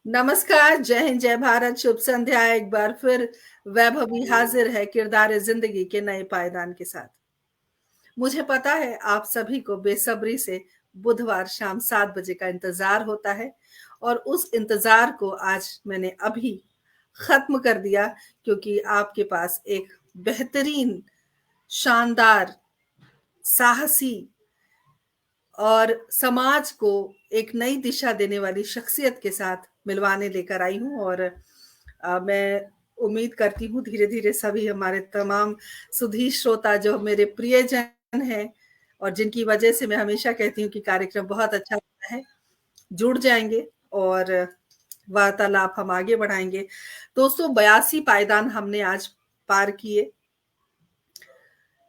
नमस्कार, जय हिंद, जय भारत, शुभ संध्या। एक बार फिर वैभवी हाजिर है किरदार जिंदगी के नए पायदान के साथ। मुझे पता है आप सभी को बेसब्री से बुधवार शाम 7 बजे का इंतजार होता है और उस इंतजार को आज मैंने अभी खत्म कर दिया, क्योंकि आपके पास एक बेहतरीन, शानदार, साहसी और समाज को एक नई दिशा देने वाली शख्सियत के साथ मिलवाने लेकर आई हूँ। और मैं उम्मीद करती हूँ धीरे-धीरे सभी हमारे तमाम सुधी श्रोता जो मेरे प्रियजन हैं और जिनकी वजह से मैं हमेशा कहती हूँ कि कार्यक्रम बहुत अच्छा होता है, जुड़ जाएँगे और वार्तालाप हम आगे बढ़ाएँगे। दोस्तों, 82 पायदान हमने आज पार किए।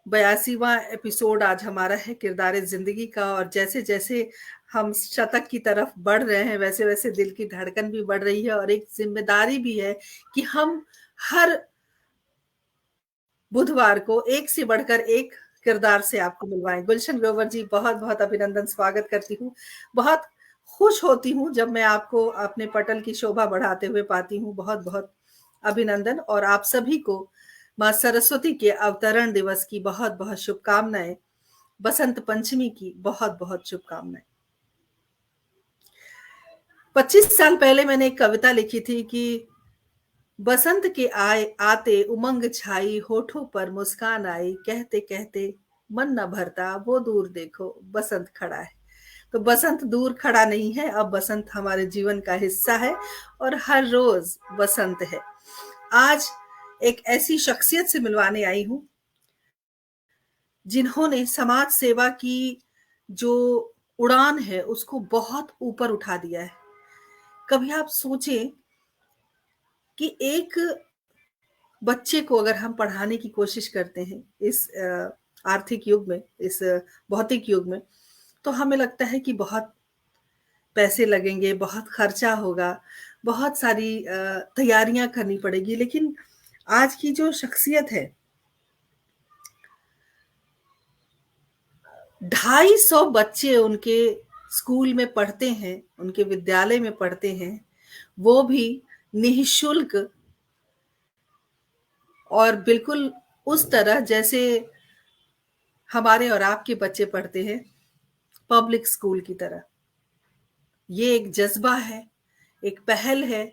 82वां एपिसोड आज हमारा है किरदार ज़िंदगी का, और जैसे-जैसे हम शतक की तरफ बढ़ रहे हैं, वैसे-वैसे दिल की धड़कन भी बढ़ रही है और एक ज़िम्मेदारी भी है कि हम हर बुधवार को एक से बढ़कर एक किरदार से आपको मिलवाएँ। गुलशन ग्रोवर जी, बहुत-बहुत अभिनंदन, स्वागत करती हूँ। बहुत खुश होती हूँ जब मैं आपको अपने पटल की शोभा बढ़ाते हुए पाती हूँ। बहुत-बहुत अभिनंदन, और आप सभी को माँ सरस्वती के अवतरण दिवस की बहुत-बहुत शुभकामनाएँ। बसंत पंचमी की बहुत-बहुत शुभकामनाएँ। 25 साल पहले मैंने एक कविता लिखी थी कि बसंत के आए आते उमंग छाई, होठों पर मुस्कान आई, कहते कहते मन न भरता, वो दूर देखो बसंत खड़ा है। तो बसंत दूर खड़ा नहीं है, अब बसंत हमारे जीवन का हिस्सा है और हर रोज बसंत है। आज एक ऐसी शख्सियत से मिलवाने आई हूं जिन्होंने समाज सेवा की जो उड़ान है उसको बहुत ऊपर उठा दिया है। कभी आप सोचें कि एक बच्चे को अगर हम पढ़ाने की कोशिश करते हैं इस आर्थिक युग में, इस भौतिक युग में, तो हमें लगता है कि बहुत पैसे लगेंगे, बहुत खर्चा होगा, बहुत सारी तैयारियां करनी पड़ेगी। लेकिन आज की जो शख्सियत है, 250 बच्चे उनके स्कूल में पढ़ते हैं, उनके विद्यालय में पढ़ते हैं, वो भी निःशुल्क, और बिल्कुल उस तरह जैसे हमारे और आपके बच्चे पढ़ते हैं, पब्लिक स्कूल की तरह। ये एक जज़्बा है, एक पहल है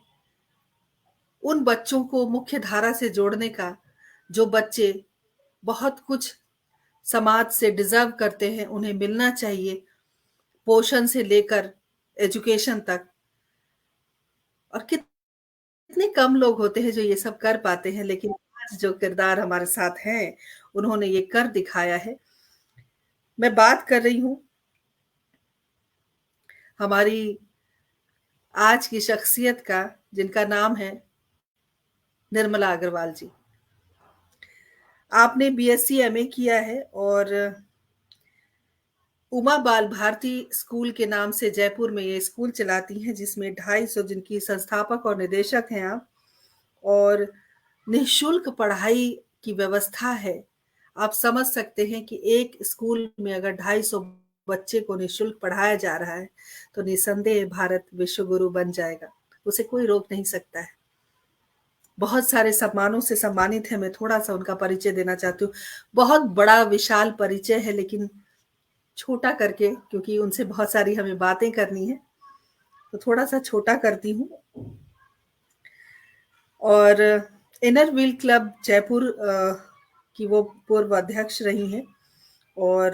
उन बच्चों को मुख्य धारा से जोड़ने का, जो बच्चे बहुत कुछ समाज से डिज़र्व करते हैं, उन्हें मिलना चाहिए, पोषण से लेकर एजुकेशन तक। और कितने कम लोग होते हैं जो ये सब कर पाते हैं, लेकिन आज जो किरदार हमारे साथ हैं, उन्होंने ये कर दिखाया है। मैं बात कर रही हूँ हमारी आज की शख्सियत का, जिनका नाम है निर्मला अग्रवाल जी। आपने बीएससी एमए किया है और उमा बाल भारती स्कूल के नाम से जयपुर में ये स्कूल चलाती हैं, जिसमें 250, जिनकी संस्थापक और निदेशक हैं आप, और निःशुल्क पढ़ाई की व्यवस्था है। आप समझ सकते हैं कि एक स्कूल में अगर 250 बच्चे को निःशुल्क पढ़ाया जा रहा है, तो निसंदेह भारत विश्व गुरु बन जाएगा। उसे कोई रोक नहीं सकता है। बहुत सारे सम्मानों से सम्मानित है। मैं थोड़ा-सा उनका परिचय देना चाहती हूँ। बहुत बड़ा विशाल परिचय है, लेकिन छोटा करके, क्योंकि उनसे बहुत सारी हमें बातें करनी है, तो थोड़ा-सा छोटा करती हूँ। और इनर व्हील क्लब जयपुर की वो पूर्व अध्यक्ष रही हैं और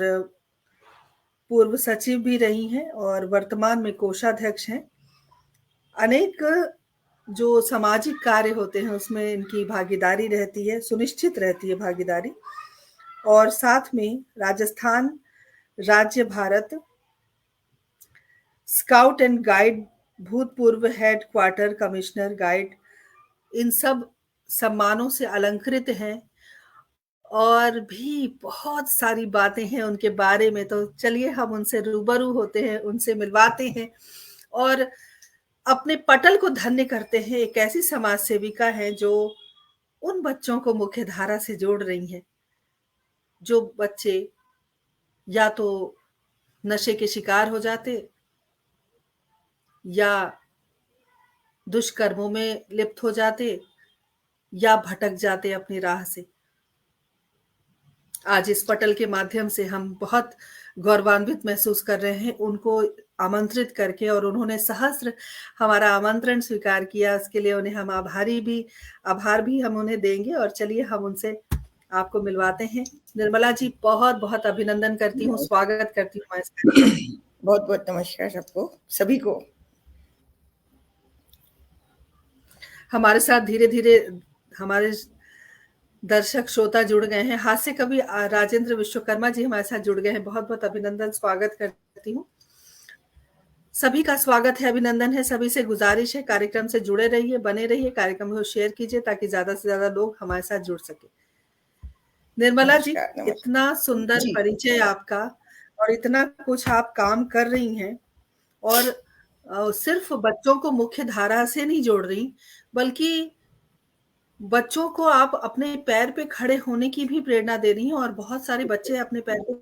पूर्व सचिव भी रही हैं और वर्तमान में कोषाध्यक्ष हैं। अनेक जो सामाजिक कार्य होते हैं उसमें इनकी भागीदारी रहती है, सुनिश्चित रहती है भागीदारी। और साथ में राजस्थान राज्य भारत स्काउट एंड गाइड भूतपूर्व हेड क्वार्टर कमिश्नर गाइड, इन सब सम्मानों से अलंकृत हैं। और भी बहुत सारी बातें हैं उनके बारे में, तो चलिए हम उनसे रूबरू होते हैं, उनसे मिलवाते हैं और अपने पटल को धन्य करते हैं। एक ऐसी समाज सेविका हैं जो उन बच्चों को मुख्य धारा से जोड़ रही हैं, जो बच्चे या तो नशे के शिकार हो जाते, या दुष्कर्मों में लिप्त हो जाते या भटक जाते अपनी राह से। आज इस पटल के माध्यम से हम बहुत गौरवान्वित महसूस कर रहे हैं उनको आमंत्रित करके, और उन्होंने सहस्र हमारा आमंत्रण स्वीकार किया, उसके लिए उन्हें हम आभार भी हम उन्हें देंगे। और चलिए हम उनसे आपको मिलवाते हैं। निर्मला जी, बहुत-बहुत अभिनंदन करती हूँ, स्वागत करती हूँ मैं इस कार्यक्रम में। बहुत-बहुत नमस्कार सबको, सभी को। हमारे साथ धीरे-धीरे हमारे दर्शक श्रोता जुड़ गए हैं। हास्य कवि राजेंद्र विश्वकर्मा जी हमारे साथ जुड़ गए हैं। बहुत-बहुत अभिनंदन, स्वागत करती हूँ। सभी का स्वागत है, अभिनंदन है। सभी से गुजारिश है कार्यक्रम से जुड़े रहिए, बने रहिए, कार्यक्रम को शेयर कीजिए ताकि ज़्यादा से ज़्यादा लोग हमारे साथ जुड़ सकें। निर्मला जी, नमस्कार, नमस्कार। इतना सुंदर जी। परिचय आपका, और इतना कुछ आप काम कर रही हैं, और सिर्फ बच्चों को मुख्य धारा से नहीं जोड़ रही, बल्कि बच्चों को आप अपने पैर पे खड़े होने की भी प्रेरणा दे रही हैं, और बहुत सारे बच्चे अपने पैर पे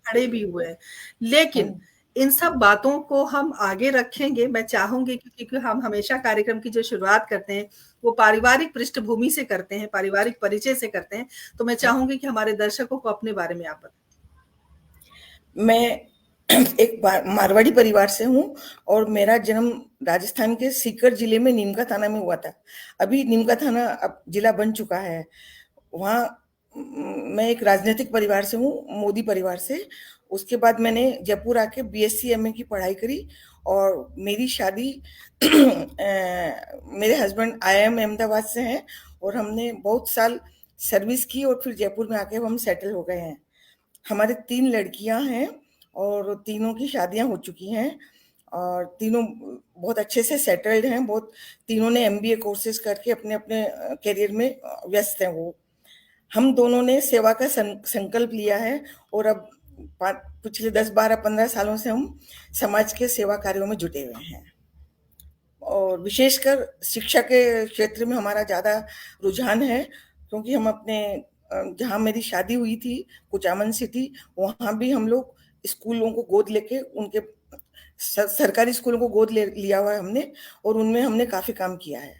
खड़े भी हुए हैं। लेकिन हुँ। इन सब बातों को हम आगे रखेंगे, मैं चाहूँगी, क्योंकि हम हमेशा कार्यक्रम की जो शुरुआत करते हैं, वो पारिवारिक पृष्ठभूमि से करते हैं, पारिवारिक परिचय से करते हैं। तो मैं चाहूँगी कि हमारे दर्शकों को अपने बारे में आप बताएँ। मैं एक मारवाड़ी परिवार से हूँ और मेरा जन्म राजस्थान के सीकर जिले में नीमका थाना में हुआ था। अभी नीमका थाना अब जिला बन चुका है। वहाँ मैं एक राजनीतिक परिवार से हूँ, मोदी परिवार से। उसके बाद मैंने जयपुर आके बीएससी एमए की पढ़ाई करी और मेरी शादी मेरे हस्बैंड आईआईएम अहमदाबाद से हैं और हमने बहुत साल सर्विस की और फिर जयपुर में आके हम सेटल हो गए हैं। हमारे 3 लड़कियां हैं और तीनों की शादियां हो चुकी हैं और तीनों बहुत अच्छे से सेटल्ड हैं। बहुत तीनों ने एमबीए कोर्सेज करके अपने-अपने करियर में व्यस्त हैं वो। हम दोनों ने सेवा का संकल्प लिया है और अब पिछले 10, 12, 15 सालों से हम समाज के सेवा कार्यों में जुटे हुए हैं। और विशेषकर शिक्षा के क्षेत्र में हमारा ज़्यादा रुझान है क्योंकि हम अपने जहाँ मेरी शादी हुई थी कुचामन सिटी, वहाँ भी हम लोग स्कूलों को गोद लेके उनके सरकारी स्कूलों को गोद लिया हुआ है हमने और उनमें हमने काफ़ी काम किया है।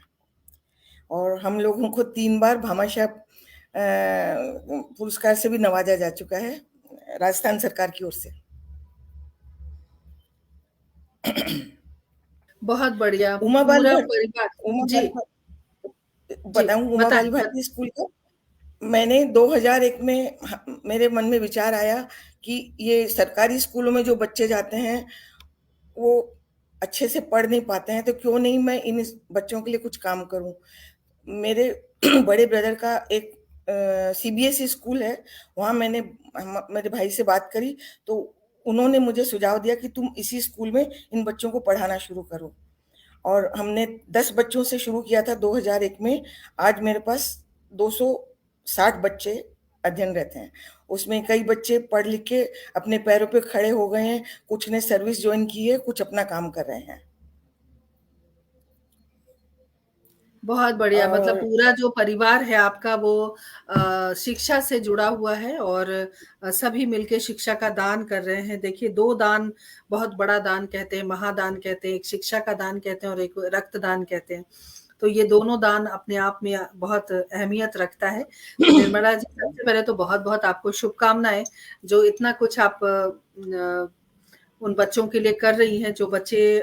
और हम लोगों को 3 बार भामाशाह पुरस्कार से भी नवाजा जा चुका है राजस्थान सरकार की ओर से। बहुत बढ़िया, उमा बाल पूरा भट्ट परिवार। उमा जी, बाल भट्ट जी, बताऊँ उमा बताएँ, बाल भारती स्कूल का? मैंने 2001 में मेरे मन में विचार आया कि ये सरकारी स्कूलों में जो बच्चे जाते हैं, वो अच्छे से पढ़ नहीं पाते हैं, तो क्यों नहीं मैं इन बच्चों के लिए कुछ काम करूँ। मेरे बड़े ब्रदर का एक सीबीएसई स्कूल है, वहाँ मैंने मेरे भाई से बात करी, तो उन्होंने मुझे सुझाव दिया कि तुम इसी स्कूल में इन बच्चों को पढ़ाना शुरू करो। और हमने 10 बच्चों से शुरू किया था 2001 में। आज मेरे पास 260 बच्चे अध्ययनरत हैं। उसमें कई बच्चे पढ़ लिख के अपने पैरों पे खड़े हो गए हैं, कुछ ने सर्विस जॉइन की है, कुछ अपना काम कर रहे हैं। बहुत बढ़िया, मतलब और पूरा जो परिवार है आपका वो शिक्षा से जुड़ा हुआ है, और सभी मिलके शिक्षा का दान कर रहे हैं। देखिए, 2 दान बहुत बड़ा दान कहते हैं, महादान कहते हैं, एक शिक्षा का दान कहते हैं और एक रक्तदान कहते हैं। तो ये दोनों दान अपने आप में बहुत अहमियत रखता है। तो निर्मला जी, सबसे पहले तो बहुत-बहुत आपको शुभकामनाएँ, जो इतना कुछ आप उन बच्चों के लिए कर रही हैं, जो बच्चे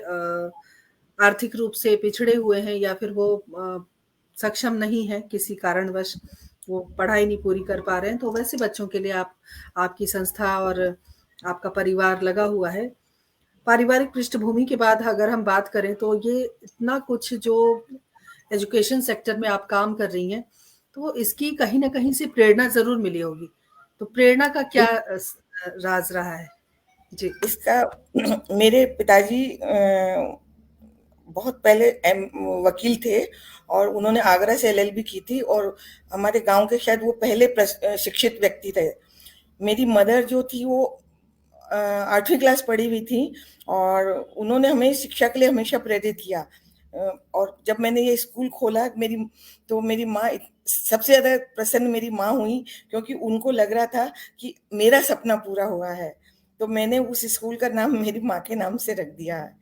आर्थिक रूप से पिछड़े हुए हैं, या फिर वो सक्षम नहीं हैं किसी कारणवश, वो पढ़ाई नहीं पूरी कर पा रहे हैं, तो वैसे बच्चों के लिए आपकी संस्था और आपका परिवार लगा हुआ है। पारिवारिक पृष्ठभूमि के बाद अगर हम बात करें, तो ये इतना कुछ जो एजुकेशन सेक्टर में आप काम कर रही हैं, तो इसकी कहीं न कहीं से प्रेरणा ज़रूर मिली होगी। तो प्रेरणा का क्या इस राज़ रहा है? जी। इसका मेरे पिताजी बहुत पहले वकील थे और उन्होंने आगरा से एलएलबी की थी और हमारे गांव के शायद वो पहले शिक्षित व्यक्ति थे। मेरी मदर जो थी वो 8वीं क्लास पढ़ी हुई थी और उन्होंने हमें शिक्षा के लिए हमेशा प्रेरित किया। और जब मैंने ये स्कूल खोला मेरी माँ सबसे ज़्यादा प्रसन्न मेरी माँ हुई क्योंकि उनको लग रहा था कि मेरा सपना पूरा हुआ है। तो मैंने उस स्कूल का नाम मेरी माँ के नाम से रख दिया है।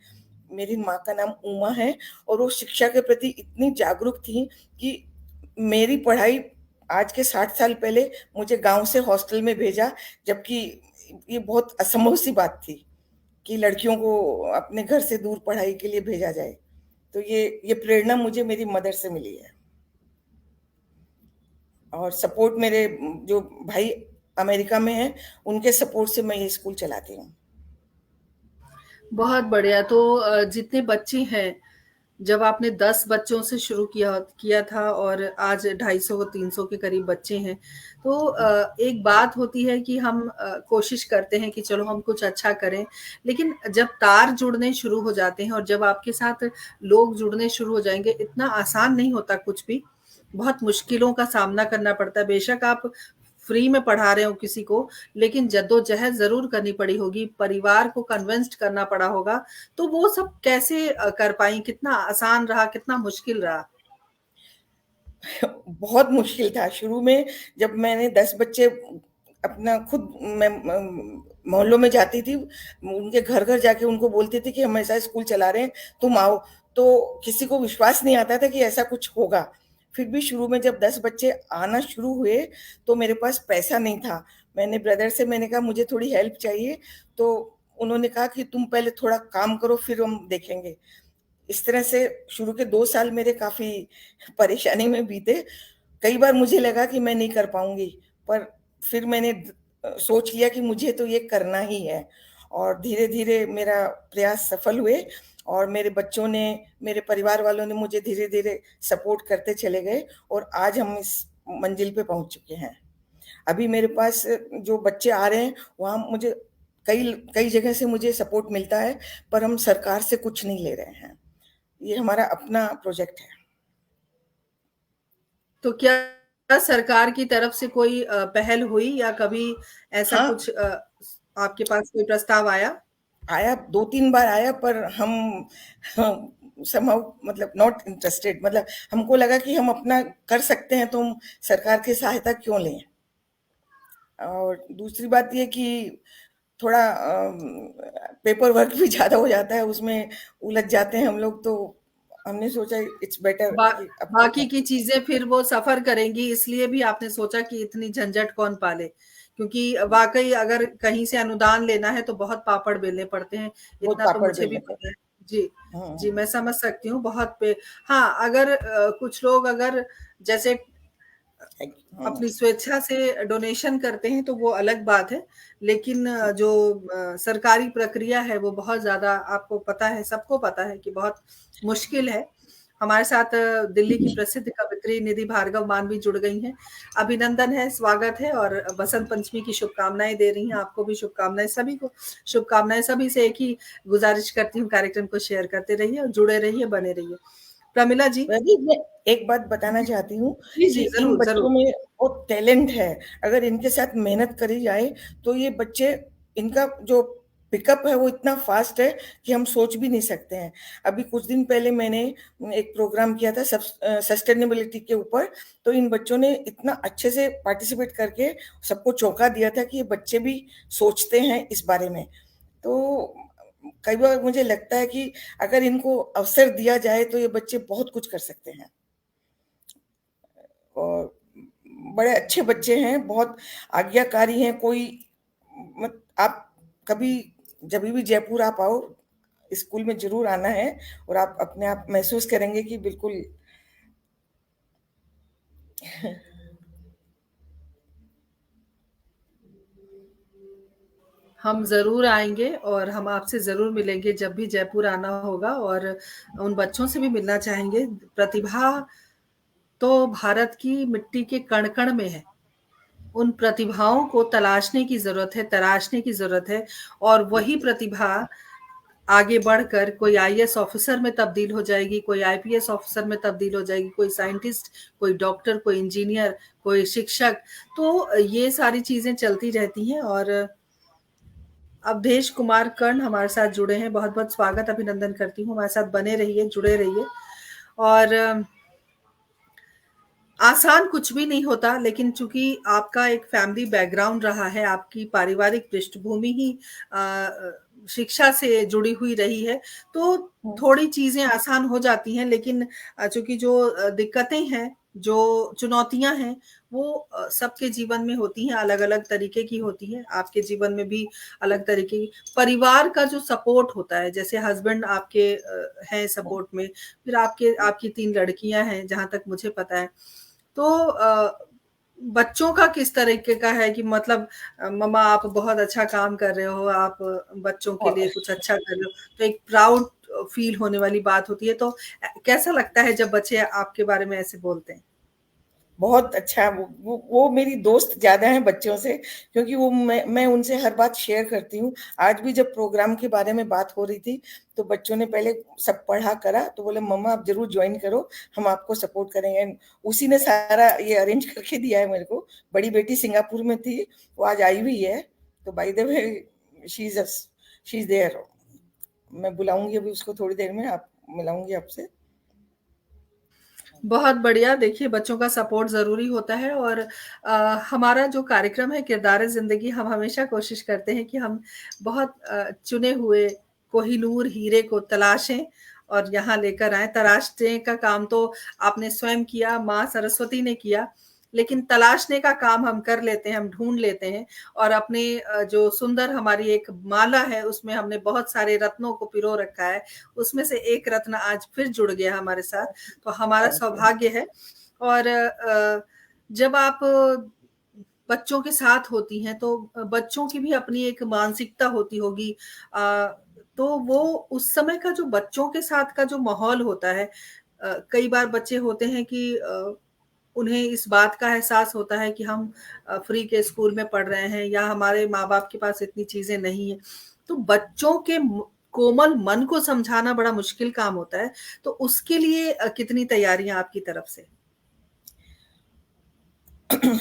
मेरी माँ का नाम उमा है और वो शिक्षा के प्रति इतनी जागरूक थी कि मेरी पढ़ाई आज के 60 साल पहले मुझे गांव से हॉस्टल में भेजा, जबकि ये बहुत असंभव सी बात थी कि लड़कियों को अपने घर से दूर पढ़ाई के लिए भेजा जाए। तो ये प्रेरणा मुझे मेरी मदर से मिली है और सपोर्ट मेरे जो भाई अमेरिका में हैं, उनके सपोर्ट से मैं ये स्कूल चलाती हूँ। बहुत बढ़िया। तो जितने बच्चे हैं, जब आपने 10 बच्चों से शुरू किया किया था और आज 250-300 के करीब बच्चे हैं, तो एक बात होती है कि हम कोशिश करते हैं कि चलो हम कुछ अच्छा करें, लेकिन जब तार जुड़ने शुरू हो जाते हैं और जब आपके साथ लोग जुड़ने शुरू हो जाएँगे, इतना आसान नहीं होता कुछ भी, बहुत मुश्किलों का सामना करना पड़ता है। बेशक आप फ्री में पढ़ा रहे हो किसी को, लेकिन जद्दोजहद ज़रूर करनी पड़ी होगी, परिवार को कन्विंस्ड करना पड़ा होगा, तो वो सब कैसे कर पाईं? कितना आसान रहा, कितना मुश्किल रहा? बहुत मुश्किल था शुरू में। जब मैंने 10 बच्चे अपना खुद मैं मोहल्लों में जाती थी, उनके घर-घर जाके उनको बोलती थी कि हम ऐसा स्कूल चला रहे हैं, तुम आओ। तो किसी को विश्वास नहीं आता था कि ऐसा कुछ होगा। फिर भी शुरू में जब 10 बच्चे आना शुरू हुए, तो मेरे पास पैसा नहीं था। मैंने कहा मुझे थोड़ी हेल्प चाहिए, तो उन्होंने कहा कि तुम पहले थोड़ा काम करो फिर हम देखेंगे। इस तरह से शुरू के 2 साल मेरे काफ़ी परेशानी में बीते। कई बार मुझे लगा कि मैं नहीं कर पाऊँगी, पर फिर मैंने सोच लिया कि मुझे तो ये करना ही है और धीरे-धीरे मेरा प्रयास सफल हुए और मेरे बच्चों ने, मेरे परिवार वालों ने मुझे धीरे-धीरे सपोर्ट करते चले गए और आज हम इस मंजिल पे पहुँच चुके हैं। अभी मेरे पास जो बच्चे आ रहे हैं, वहाँ मुझे कई कई जगह से मुझे सपोर्ट मिलता है, पर हम सरकार से कुछ नहीं ले रहे हैं। ये हमारा अपना प्रोजेक्ट है। तो क्या सरकार की तरफ से कोई पहल हुई या कभी ऐसा हाँ, कुछ आपके पास कोई प्रस्ताव आया? आया 2-3 बार आया, पर हम समहाउ मतलब नॉट इंटरेस्टेड, मतलब हमको लगा कि हम अपना कर सकते हैं तो हम सरकार की सहायता क्यों लें? और दूसरी बात ये कि थोड़ा पेपर वर्क भी ज़्यादा हो जाता है, उसमें उलझ जाते हैं हम लोग, तो हमने सोचा इट्स बेटर बा कि अपना बाकी की चीज़ें फिर वो सफ़र करेंगी, इसलिए भी आपने सोचा कि इतनी झंझट कौन पाले? क्योंकि वाक़ई अगर कहीं से अनुदान लेना है तो बहुत पापड़ बेलने पड़ते हैं, बहुत इतना तो पापड़ मुझे भी बेलने पता पड़ते है। जी, हैं। जी, मैं समझ सकती हूँ बहुत पे। हाँ, अगर कुछ लोग अगर जैसे हाँ, अपनी स्वेच्छा से डोनेशन करते हैं तो वो अलग बात है। लेकिन जो सरकारी प्रक्रिया है वो बहुत ज़्यादा, आपको पता है, सबको पता है कि बहुत मुश्किल है। हमारे साथ दिल्ली की प्रसिद्ध कवयित्री निधि भार्गव मान भी जुड़ गई हैं। अभिनंदन है, स्वागत है और बसंत पंचमी की शुभकामनाएँ दे रही हैं। आपको भी शुभकामनाएँ, सभी को शुभकामनाएँ। सभी से एक ही गुज़ारिश करती हूँ, कार्यक्रम को शेयर करते रहिए और जुड़े रहिए, बने रहिए। प्रमिला जी। वैसे मैं एक बात बताना चाहती हूँ जी, कि जी, इन ज़रूर, बच्चों ज़रूर। में वो टैलेंट है। अगर इनके साथ मेहनत करी जाए, तो ये बच्चे, इनका जो पिकअप है वो इतना फ़ास्ट है कि हम सोच भी नहीं सकते हैं। अभी कुछ दिन पहले मैंने एक प्रोग्राम किया था सस्टेनेबिलिटी के ऊपर, तो इन बच्चों ने इतना अच्छे से पार्टिसिपेट करके सबको चौंका दिया था कि ये बच्चे भी सोचते हैं इस बारे में। तो कई बार मुझे लगता है कि अगर इनको अवसर दिया जाए तो ये बच्चे बहुत कुछ कर सकते हैं और बड़े अच्छे बच्चे हैं, बहुत आज्ञाकारी हैं। कोई मत आप कभी जभी भी जयपुर आप आओ, स्कूल में ज़रूर आना है और आप अपने आप महसूस करेंगे कि बिल्कुल हम ज़रूर आएँगे और हम आपसे ज़रूर मिलेंगे जब भी जयपुर आना होगा और उन बच्चों से भी मिलना चाहेंगे। प्रतिभा तो भारत की मिट्टी के कण-कण में है। उन प्रतिभाओं को तलाशने की ज़रूरत है, तराशने की ज़रूरत है और वही प्रतिभा आगे बढ़कर कोई आईएएस ऑफ़िसर में तब्दील हो जाएगी, कोई आईपीएस ऑफ़िसर में तब्दील हो जाएगी, कोई साइंटिस्ट, कोई डॉक्टर, कोई इंजीनियर, कोई शिक्षक। तो ये सारी चीज़ें चलती रहती हैं और अवधेश कुमार कर्ण हमारे साथ जुड़े हैं। बहुत-बहुत स्वागत, अभिनंदन करती हूँ। हमारे साथ बने रहिए, जुड़े रहिए और आसान कुछ भी नहीं होता, लेकिन चूँकि आपका एक फैमिली बैकग्राउंड रहा है, आपकी पारिवारिक पृष्ठभूमि ही शिक्षा से जुड़ी हुई रही है, तो हुँ। थोड़ी चीज़ें आसान हो जाती हैं, लेकिन चूँकि जो दिक्कतें हैं, जो चुनौतियाँ हैं, वो सबके जीवन में होती हैं, अलग-अलग तरीके की होती हैं। आपके जीवन में भी अलग तरीके की परिवार का जो सपोर्ट होता है, जैसे हस्बैंड आपके हैं सपोर्ट में, फिर आपकी 3 लड़कियाँ हैं, जहाँ तक मुझे पता है। तो बच्चों का किस तरीके का है कि मतलब मम्मा आप बहुत अच्छा काम कर रहे हो, आप बच्चों के लिए कुछ अच्छा कर रहे हो, तो एक प्राउड फील होने वाली बात होती है, तो कैसा लगता है जब बच्चे आपके बारे में ऐसे बोलते हैं? बहुत अच्छा, वो मेरी दोस्त ज़्यादा हैं बच्चों से, क्योंकि वो मैं उनसे हर बात शेयर करती हूँ। आज भी जब प्रोग्राम के बारे में बात हो रही थी, तो बच्चों ने पहले सब पढ़ा करा, तो बोले मम्मा आप ज़रूर जॉइन करो, हम आपको सपोर्ट करेंगे। उसी ने सारा ये अरेंज करके दिया है मेरे को। बड़ी बेटी सिंगापुर में थी, वो आज आई हुई है, तो by the way she is there. मैं बुलाऊँगी अभी उसको थोड़ी देर में, आप मिलाऊँगी आपसे। बहुत बढ़िया, देखिए बच्चों का सपोर्ट ज़रूरी होता है और हमारा जो कार्यक्रम है किरदार-ए-ज़िंदगी हम हमेशा कोशिश करते हैं कि हम बहुत चुने हुए कोहिनूर हीरे को तलाशें और यहाँ लेकर आएँ। तराशने का काम तो आपने स्वयं किया, माँ सरस्वती ने किया, लेकिन तलाशने का काम हम कर लेते हैं, हम ढूँढ लेते हैं और अपने जो सुंदर हमारी एक माला है, उसमें हमने बहुत सारे रत्नों को पिरो रखा है, उसमें से एक रत्न आज फिर जुड़ गया हमारे साथ। तो हमारा थैंक यू। सौभाग्य है और जब आप बच्चों के साथ होती हैं तो बच्चों की भी अपनी एक मानसिकता होती होगी तो वो उस समय का जो बच्चों के साथ का जो माहौल होता है कई बार बच्चे होते हैं कि उन्हें इस बात का एहसास होता है कि हम फ्री के स्कूल में पढ़ रहे हैं या हमारे माँ-बाप के पास इतनी चीज़ें नहीं हैं। तो बच्चों के कोमल मन को समझाना बड़ा मुश्किल काम होता है। तो उसके लिए कितनी तैयारियाँ आपकी तरफ से?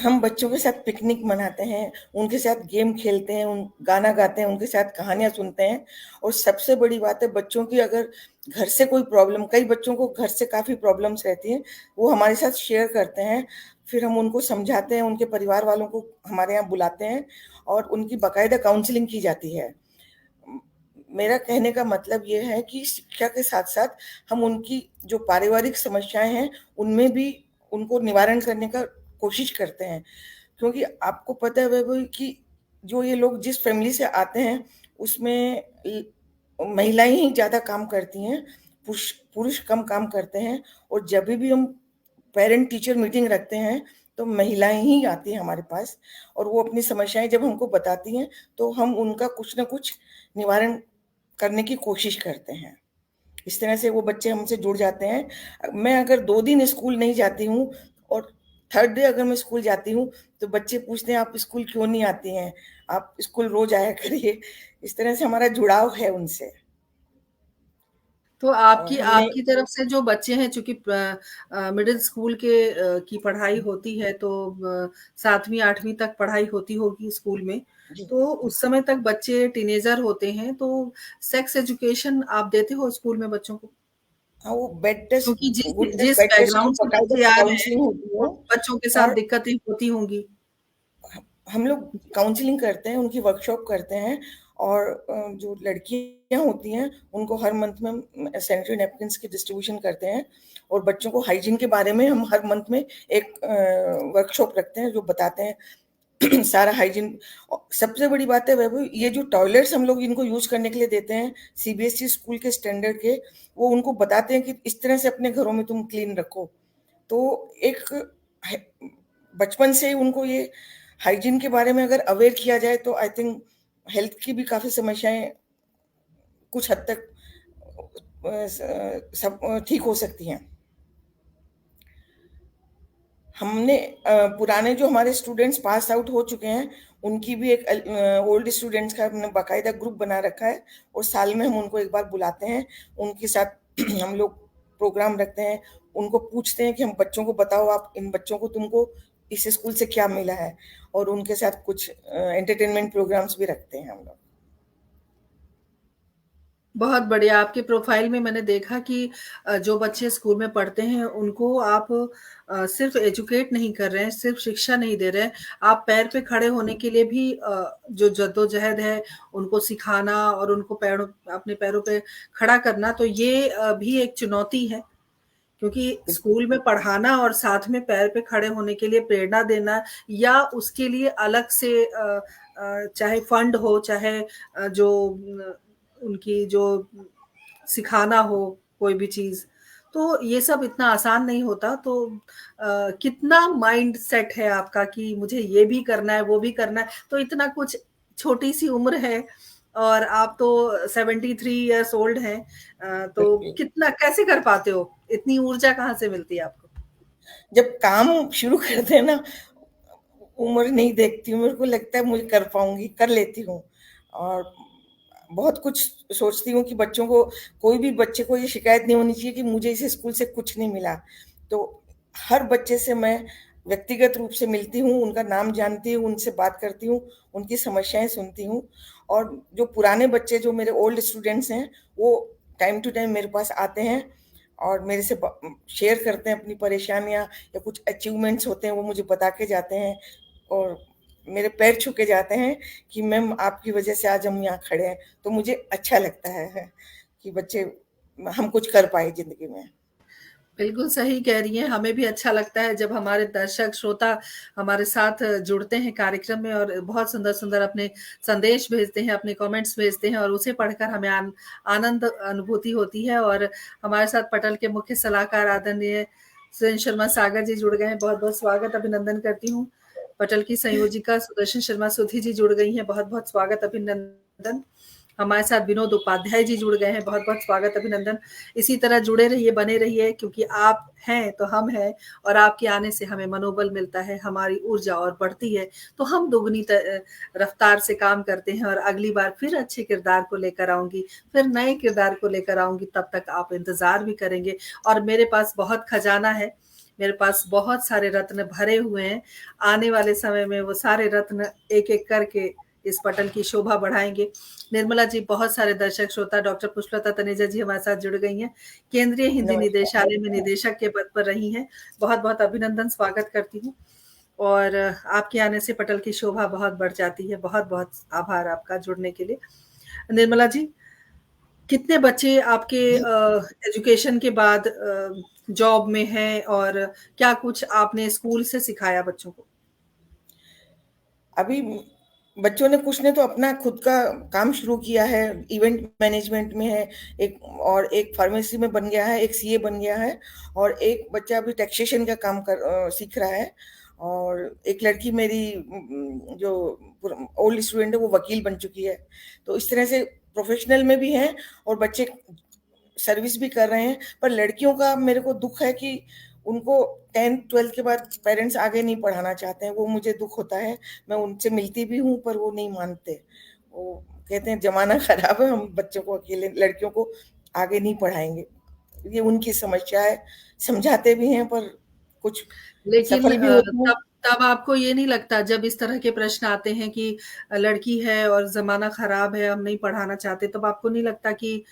हम बच्चों के साथ पिकनिक मनाते हैं, उनके साथ गेम खेलते हैं, उन गाना गाते हैं, उनके साथ कहानियाँ सुनते हैं और सबसे बड़ी बात है बच्चों की अगर घर से कोई प्रॉब्लम, कई बच्चों को घर से काफ़ी प्रॉब्लम्स रहती हैं, वो हमारे साथ शेयर करते हैं, फिर हम उनको समझाते हैं, उनके परिवार वालों को हमारे यहाँ बुलाते हैं और उनकी बाकायदा काउंसलिंग की जाती है। मेरा कहने का मतलब ये है कि शिक्षा के साथ-साथ हम उनकी जो पारिवारिक समस्याएँ हैं, उनमें भी उनको निवारण करने का कोशिश करते हैं। क्योंकि आपको पता है वैभव कि जो ये लोग जिस फैमिली से आते हैं, उसमें महिलाएँ ही ज़्यादा काम करती हैं, पुरुष पुरुष कम काम करते हैं और जभी भी हम पेरेंट टीचर मीटिंग रखते हैं, तो महिलाएँ ही आती हैं हमारे पास और वो अपनी समस्याएँ जब हमको बताती हैं, तो हम उनका कुछ न कुछ निवारण करने की कोशिश करते हैं। इस तरह से वो बच्चे हमसे जुड़ जाते हैं। मैं अगर 2 दिन स्कूल नहीं जाती हूँ और थर्ड डे अगर मैं स्कूल जाती हूँ, तो बच्चे पूछते हैं, "आप स्कूल क्यों नहीं आती हैं? आप स्कूल रोज़ आया करिए।" इस तरह से हमारा जुड़ाव है उनसे तो और आपकी हमने आपकी तरफ से जो बच्चे हैं चूँकि मिडल स्कूल के की पढ़ाई होती है तो 7वीं 8वीं तक पढ़ाई होती होगी स्कूल में। जी, तो उस समय तक बच्चे टीनेजर होते हैं तो सेक्स एजुकेशन आप देते हो स्कूल में बच्चों को? हाँ, वो बेड टेस्ट, क्योंकि गुड टेस्ट, जिस बैड टेस्ट की बैकग्राउंड से बाकायदा बच्चे आ रहे हैं, काउंसलिंग होती उन है बच्चों के साथ और दिक्कतें होती होंगी। हम लोग काउंसलिंग करते हैं, उनकी वर्कशॉप करते हैं और जो लड़कियाँ होती हैं, उनको हर मंथ में हम सैनिटरी नैपकिन्स की डिस्ट्रीब्यूशन करते हैं और बच्चों को हाइजीन के बारे में हम हर मंथ में एक वर्कशॉप रखते हैं, जो बताते हैं सारा हाइजीन। सबसे बड़ी बात है वैभव, ये जो टॉयलेट्स हम लोग इनको यूज़ करने के लिए देते हैं, सीबीएसई स्कूल के स्टैंडर्ड के, वो उनको बताते हैं कि इस तरह से अपने घरों में तुम क्लीन रखो। तो एक है बचपन से ही उनको ये हाइजीन के बारे में अगर अवेयर किया जाए तो आई थिंक हेल्थ की भी काफ़ी समस्याएँ कुछ हद तक सब ठीक हो सकती हैं। हमने पुराने जो हमारे स्टूडेंट्स पास आउट हो चुके हैं, उनकी भी एक ओल्ड स्टूडेंट्स का हमने बाकायदा ग्रुप बना रखा है और साल में हम उनको एक बार बुलाते हैं। उनके साथ हम लोग प्रोग्राम रखते हैं। उनको पूछते हैं कि हम बच्चों को बताओ आप इन बच्चों को तुमको इस स्कूल से क्या मिला है? और उनके साथ कुछ एंटरटेनमेंट प्रोग्राम्स भी रखते हैं हम लोग। बहुत बढ़िया, आपके प्रोफ़ाइल में मैंने देखा कि जो बच्चे स्कूल में पढ़ते हैं उनको आप सिर्फ़ एजुकेट नहीं कर रहे हैं, सिर्फ़ शिक्षा नहीं दे रहे हैं, आप पैर पे खड़े होने के लिए भी जो जद्दोजहद है उनको सिखाना और उनको पैरों अपने पैरों पे खड़ा करना, तो ये भी एक चुनौती है। क्योंकि स्कूल में पढ़ाना और साथ में पैर पे खड़े होने के लिए प्रेरणा देना या उसके लिए अलग से चाहे फंड हो, चाहे जो उनकी जो सिखाना हो कोई भी चीज़, तो ये सब इतना आसान नहीं होता। तो कितना माइंड सेट है आपका कि मुझे ये भी करना है, वो भी करना है, तो इतना कुछ छोटी-सी उम्र है और आप तो 73 इयर्स ओल्ड हैं। तो बिल्कुल। कितना कैसे कर पाते हो? इतनी ऊर्जा कहाँ से मिलती है आपको? जब काम शुरू करते हैं ना, उम्र नहीं देखती हूँ, मेरे को लगता है मुझे कर पाऊँगी, कर लेती हूँ। और बहुत कुछ सोचती हूँ कि बच्चों को, कोई भी बच्चे को ये शिकायत नहीं होनी चाहिए कि मुझे इस स्कूल से कुछ नहीं मिला। तो हर बच्चे से मैं व्यक्तिगत रूप से मिलती हूँ, उनका नाम जानती हूँ, उनसे बात करती हूँ, उनकी समस्याएँ सुनती हूँ। और जो पुराने बच्चे, जो मेरे ओल्ड स्टूडेंट्स हैं, वो टाइम टू टाइम मेरे पास आते हैं और मेरे से शेयर करते हैं अपनी परेशानियाँ, या कुछ अचीवमेंट्स होते हैं वो मुझे बता के जाते हैं। और मेरे पैर छू के जाते हैं कि मैम आपकी वजह से आज हम यहाँ खड़े हैं। तो मुझे अच्छा लगता है कि बच्चे, हम कुछ कर पाए जिंदगी में। बिल्कुल सही कह रही हैं, हमें भी अच्छा लगता है जब हमारे दर्शक, श्रोता हमारे साथ जुड़ते हैं कार्यक्रम में और बहुत सुंदर-सुंदर अपने संदेश भेजते हैं, अपने कमेंट्स भेजते हैं और उसे पढ़कर हमें आनंद अनुभूति होती है। और हमारे साथ पटल के मुख्य सलाहकार आदरणीय सुदर्शन शर्मा सागर जी जुड़ गए हैं, बहुत-बहुत स्वागत, अभिनंदन करती हूँ। पटल की संयोजिका सुदर्शन शर्मा सुधी जी जुड़ गई हैं, बहुत-बहुत स्वागत, अभिनंदन। हमारे साथ विनोद उपाध्याय जी जुड़ गए हैं, बहुत-बहुत स्वागत, अभिनंदन। इसी तरह जुड़े रहिए, बने रहिए, क्योंकि आप हैं तो हम हैं और आपके आने से हमें मनोबल मिलता है, हमारी ऊर्जा और बढ़ती है, तो हम दोगुनी रफ्तार से काम करते हैं और अगली बार फिर अच्छे किरदार को लेकर आऊँगी, फिर नए किरदार को लेकर आऊँगी, तब तक आप इंतज़ार भी करेंगे। और मेरे पास बहुत खजाना है, मेरे पास बहुत सारे रत्न भरे हुए हैं, आने वाले समय में वो सारे रत्न एक-एक करके इस पटल की शोभा बढ़ाएँगे। निर्मला जी, बहुत सारे दर्शक श्रोता, डॉक्टर पुष्पलता तनेजा जी हमारे साथ जुड़ गई हैं। केंद्रीय हिंदी नमस्कार। निदेशालय में निदेशक के पद पर रही हैं। बहुत-बहुत अभिनंदन, स्वागत करती हूँ और आपके आने से पटल की शोभा बहुत बढ़ जाती है। बहुत-बहुत आभार आपका जुड़ने के लिए। निर्मला जी, कितने बच्चे आपके जी। एजुकेशन के बाद जॉब में हैं और क्या कुछ आपने स्कूल से सिखाया बच्चों को? अभी बच्चों ने, कुछ ने तो अपना खुद का काम शुरू किया है, इवेंट मैनेजमेंट में है, एक और एक फार्मेसी में बन गया है, एक सीए बन गया है, और एक बच्चा अभी टैक्सेशन का काम सीख रहा है। और एक लड़की मेरी, जो ओल्ड स्टूडेंट है, वो वकील बन चुकी है। तो इस तरह से प्रोफेशनल में भी हैं और बच्चे सर्विस भी कर रहे हैं। पर लड़कियों का मेरे को दुख है कि उनको 10th-12th के बाद पेरेंट्स आगे नहीं पढ़ाना चाहते हैं, वो मुझे दुख होता है। मैं उनसे मिलती भी हूँ पर वो नहीं मानते। वो कहते हैं ज़माना खराब है, हम बच्चों को, अकेले लड़कियों को आगे नहीं पढ़ाएँगे। ये उनकी समस्या है, समझाते भी हैं पर कुछ लेकिन सफल भी होती हूँ। तब तब आपको ये नहीं लगता जब इस तरह के प्रश्न आते हैं कि लड़की है और ज़माना ख़राब है, हम नहीं पढ़ाना चाहते, तब आपको नहीं लगता कि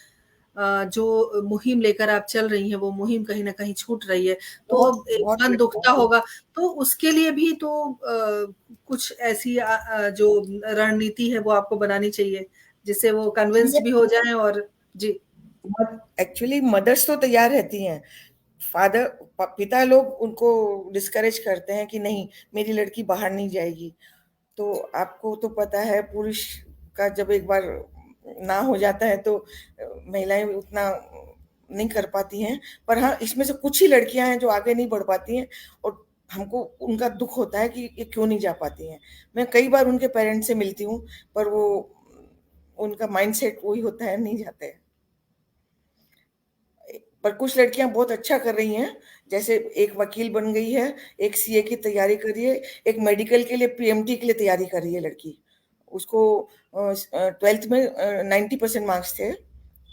जो मुहिम लेकर आप चल रही हैं, वो मुहिम कहीं न कहीं छूट रही है, बहुत, तो एक बहुत मन दुखता बिल्कुल। होगा। तो उसके लिए भी तो कुछ ऐसी जो रणनीति है वो आपको बनानी चाहिए, जिससे वो कन्विंस्ड भी हो जाएँ और जी। एक्चुअली मदर्स तो तैयार रहती हैं, फादर, पिता लोग उनको डिस्करेज करते हैं कि नहीं, मेरी लड़की बाहर नहीं जाएगी। तो आपको तो पता है, पुरुष का जब एक बार ना हो जाता है तो महिलाएं उतना नहीं कर पाती हैं। पर हाँ, इसमें से कुछ ही लड़कियां हैं जो आगे नहीं बढ़ पाती हैं, और हमको उनका दुख होता है कि ये क्यों नहीं जा पाती हैं। मैं कई बार उनके पेरेंट्स से मिलती हूँ, पर वो, उनका माइंडसेट वही होता है, नहीं जाते हैं। पर कुछ लड़कियां बहुत अच्छा कर रही हैं, जैसे एक वकील बन गई है, एक सीए की तैयारी कर रही है, एक मेडिकल के लिए, पीएमटी के लिए तैयारी कर रही है लड़की। उसको 12th में 90% मार्क्स थे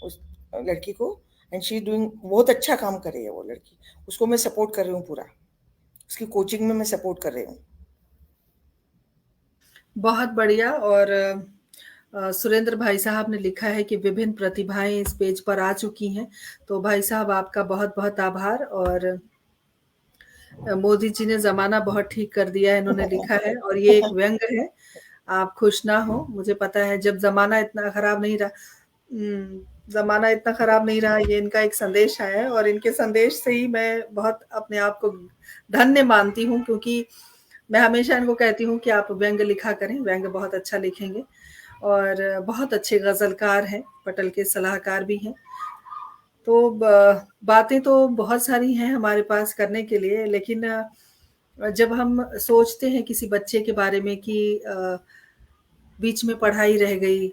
उस लड़की को, एंड शी डूइंग, बहुत अच्छा काम कर रही है वो लड़की। उसको मैं सपोर्ट कर रही हूँ पूरा, उसकी कोचिंग में मैं सपोर्ट कर रही हूँ। बहुत बढ़िया। और सुरेंद्र भाई साहब ने लिखा है कि विभिन्न प्रतिभाएं इस पेज पर आ चुकी हैं। तो भाई साहब आपका बहुत-बहुत आभार। और मोदी जी ने ज़माना बहुत ठीक कर दिया है, इन्होंने लिखा है, और ये एक व्यंग है। आप खुश ना हो, मुझे पता है जब ज़माना इतना खराब नहीं रहा, ज़माना इतना खराब नहीं रहा, ये इनका एक संदेश आया है, और इनके संदेश से ही मैं बहुत अपने आप को धन्य मानती हूँ, क्योंकि मैं हमेशा इनको कहती हूँ कि आप व्यंग लिखा करें, व्यंग बहुत अच्छा लिखेंगे, और बहुत अच्छे गज़लकार हैं, पटल के सलाहकार भी हैं। तो बातें तो बहुत सारी हैं हमारे पास करने के लिए, लेकिन जब हम सोचते हैं किसी बच्चे के बारे में कि बीच में पढ़ाई रह गई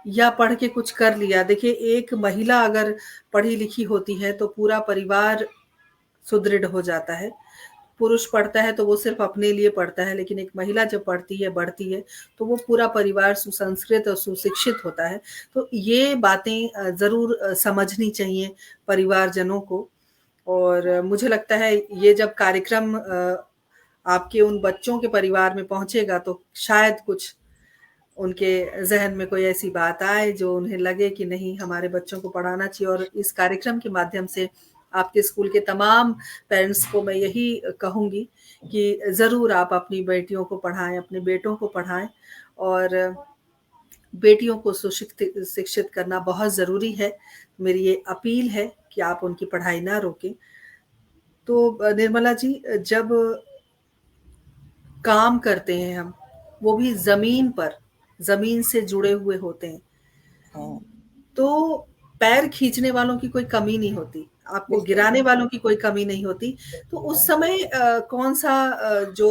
या पढ़ के कुछ कर लिया, देखिए एक महिला अगर पढ़ी लिखी होती है तो पूरा परिवार सुदृढ़ हो जाता है। पुरुष पढ़ता है तो वो सिर्फ अपने लिए पढ़ता है, लेकिन एक महिला जब पढ़ती है, बढ़ती है, तो वो पूरा परिवार सुसंस्कृत और सुशिक्षित होता है। तो ये बातें ज़रूर समझनी चाहिए परिवारजनों को। और मुझे लगता है ये जब कार्यक्रम आपके उन बच्चों के परिवार में पहुँचेगा, तो शायद कुछ उनके ज़हन में कोई ऐसी बात आए जो उन्हें लगे कि नहीं, हमारे बच्चों को पढ़ाना चाहिए। और इस कार्यक्रम के माध्यम से आपके स्कूल के तमाम पेरेंट्स को मैं यही कहूँगी कि ज़रूर आप अपनी बेटियों को पढ़ाएँ, अपने बेटों को पढ़ाएँ, और बेटियों को शिक्षित करना बहुत ज़रूरी है। मेरी ये अपील है कि आप उनकी पढ़ाई ना रोकें। तो निर्मला जी, जब काम करते हैं हम, वो भी ज़मीन पर, ज़मीन से जुड़े हुए होते हैं, हाँ, तो पैर खींचने वालों की कोई कमी नहीं होती, आपको बिल्कुल। गिराने वालों की कोई कमी नहीं होती। तो उस समय कौन-सा जो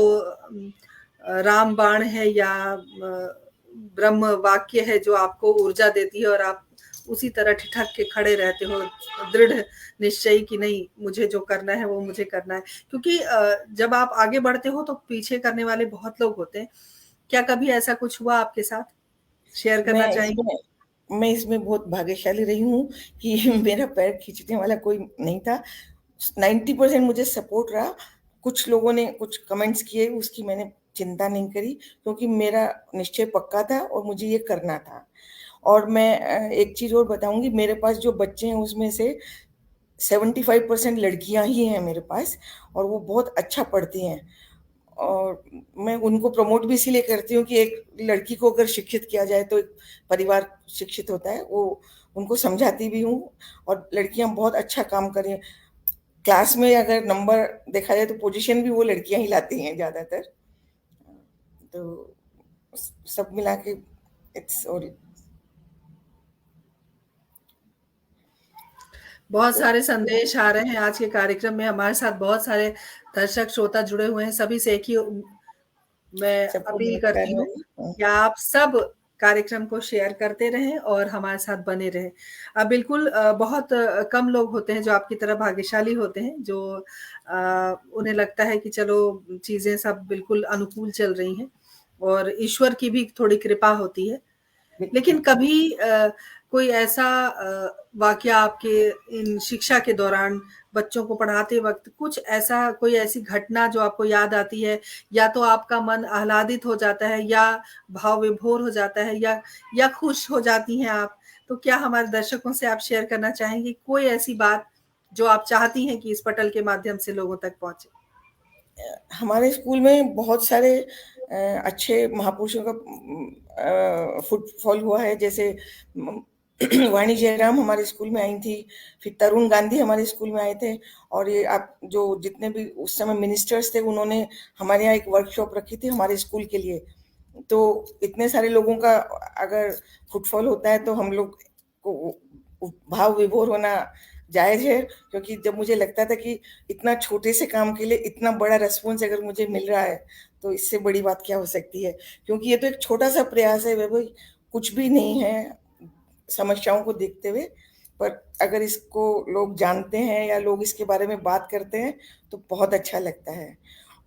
रामबाण है या ब्रह्म वाक्य है जो आपको ऊर्जा देती है और आप उसी तरह ठिठक के खड़े रहते हो, दृढ़ निश्चयी कि नहीं, मुझे जो करना है वो मुझे करना है? क्योंकि जब आप आगे बढ़ते हो तो पीछे करने वाले बहुत लोग होते हैं। क्या कभी ऐसा कुछ हुआ आपके साथ? शेयर करना मैं चाहेंगी? इसमें मैं इसमें बहुत भाग्यशाली रही हूँ कि मेरा पैर खींचने वाला कोई नहीं था। 90% मुझे सपोर्ट रहा। कुछ लोगों ने कुछ कमेंट्स किए, उसकी मैंने चिंता नहीं करी, क्योंकि मेरा निश्चय पक्का था और मुझे ये करना था। और मैं एक चीज़ और बताऊँगी, मेरे पास जो बच्चे हैं उसमें से 75% लड़कियाँ ही हैं मेरे पास, और वो बहुत अच्छा पढ़ती हैं। और मैं उनको प्रमोट भी इसीलिए करती हूँ कि एक लड़की को अगर शिक्षित किया जाए तो एक परिवार शिक्षित होता है, वो उनको समझाती भी हूँ। और लड़कियाँ बहुत अच्छा काम करें, क्लास में अगर नंबर देखा जाए तो पोजीशन भी वो लड़कियाँ ही लाती हैं ज़्यादातर। तो सब मिला के इट्स और बहुत सारे संदेश आ रहे हैं आज के कार्यक्रम में, हमारे साथ बहुत सारे दर्शक श्रोता जुड़े हुए हैं। सभी से एक ही मैं सबको अपील नमस्कार करती हूँ भाई। कि आप सब कार्यक्रम को शेयर करते रहें और हमारे साथ बने रहें। बिल्कुल बहुत कम लोग होते हैं जो आपकी तरह भाग्यशाली होते हैं, जो उन्हें लगता है कि चलो चीज़ें सब बिल्कुल अनुकूल चल रही हैं और ईश्वर की भी थोड़ी कृपा होती है। लेकिन कभी कोई ऐसा वाक़या आपके इन शिक्षा के दौरान बच्चों को पढ़ाते वक़्त कुछ ऐसा, कोई ऐसी घटना जो आपको याद आती है, या तो आपका मन आह्लादित हो जाता है या भाव विभोर हो जाता है, या खुश हो जाती हैं आप? तो क्या हमारे दर्शकों से आप शेयर करना चाहेंगी कोई ऐसी बात जो आप चाहती हैं कि इस पटल के माध्यम से लोगों तक पहुँचे? हमारे स्कूल में बहुत सारे अच्छे महापुरुषों का फुटफॉल हुआ है। जैसे वाणी जयराम हमारे स्कूल में आई थी, फिर तरुण गांधी हमारे स्कूल में आए थे, और ये आप जो जितने भी उस समय मिनिस्टर्स थे उन्होंने हमारे यहाँ एक वर्कशॉप रखी थी हमारे स्कूल के लिए। तो इतने सारे लोगों का अगर फुटफॉल होता है तो हम लोग को भाव विभोर होना जायज है, क्योंकि जब मुझे लगता था कि इतना छोटे से काम के लिए इतना बड़ा रेस्पॉन्स अगर मुझे मिल रहा है तो इससे बड़ी बात क्या हो सकती है। क्योंकि ये तो एक छोटा सा प्रयास है वैभव, कुछ भी नहीं है समस्याओं को देखते हुए, पर अगर इसको लोग जानते हैं या लोग इसके बारे में बात करते हैं तो बहुत अच्छा लगता है।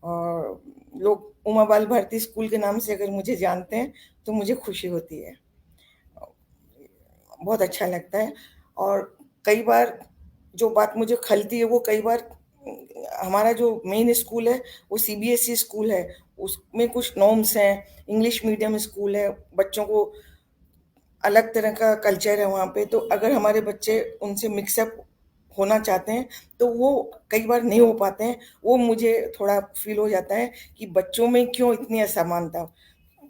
और लोग उमा बाल भारती स्कूल के नाम से अगर मुझे जानते हैं तो मुझे खुशी होती है, बहुत अच्छा लगता है। और कई बार जो बात मुझे खलती है वो कई बार हमारा जो मेन स्कूल है वो सीबीएसई स्कूल है, उसमें कुछ नॉर्म्स हैं, इंग्लिश मीडियम स्कूल है, बच्चों को अलग तरह का कल्चर है वहाँ पे, तो अगर हमारे बच्चे उनसे मिक्सअप होना चाहते हैं, तो वो कई बार नहीं हो पाते हैं। वो मुझे थोड़ा फ़ील हो जाता है कि बच्चों में क्यों इतनी असमानता।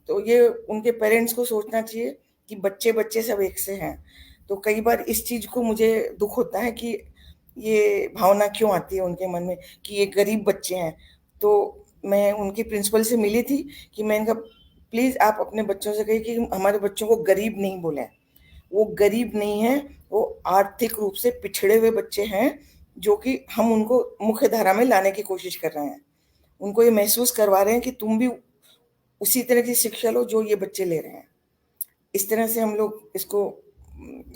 तो ये उनके पेरेंट्स को सोचना चाहिए कि बच्चे-बच्चे सब एक से हैं। तो कई बार इस चीज़ को मुझे दुःख होता है कि ये भावना क्यों आती है उनके मन में कि ये गरीब बच्चे हैं। तो मैं उनकी प्रिंसिपल से मिली थी कि मैं इनका प्लीज़ आप अपने बच्चों से कहिए कि हमारे बच्चों को गरीब नहीं बोलें। वो गरीब नहीं हैं, वो आर्थिक रूप से पिछड़े हुए बच्चे हैं, जो कि हम उनको मुख्य धारा में लाने की कोशिश कर रहे हैं। उनको ये महसूस करवा रहे हैं कि तुम भी उसी तरह की शिक्षा लो जो ये बच्चे ले रहे हैं। इस तरह से हम लोग इसको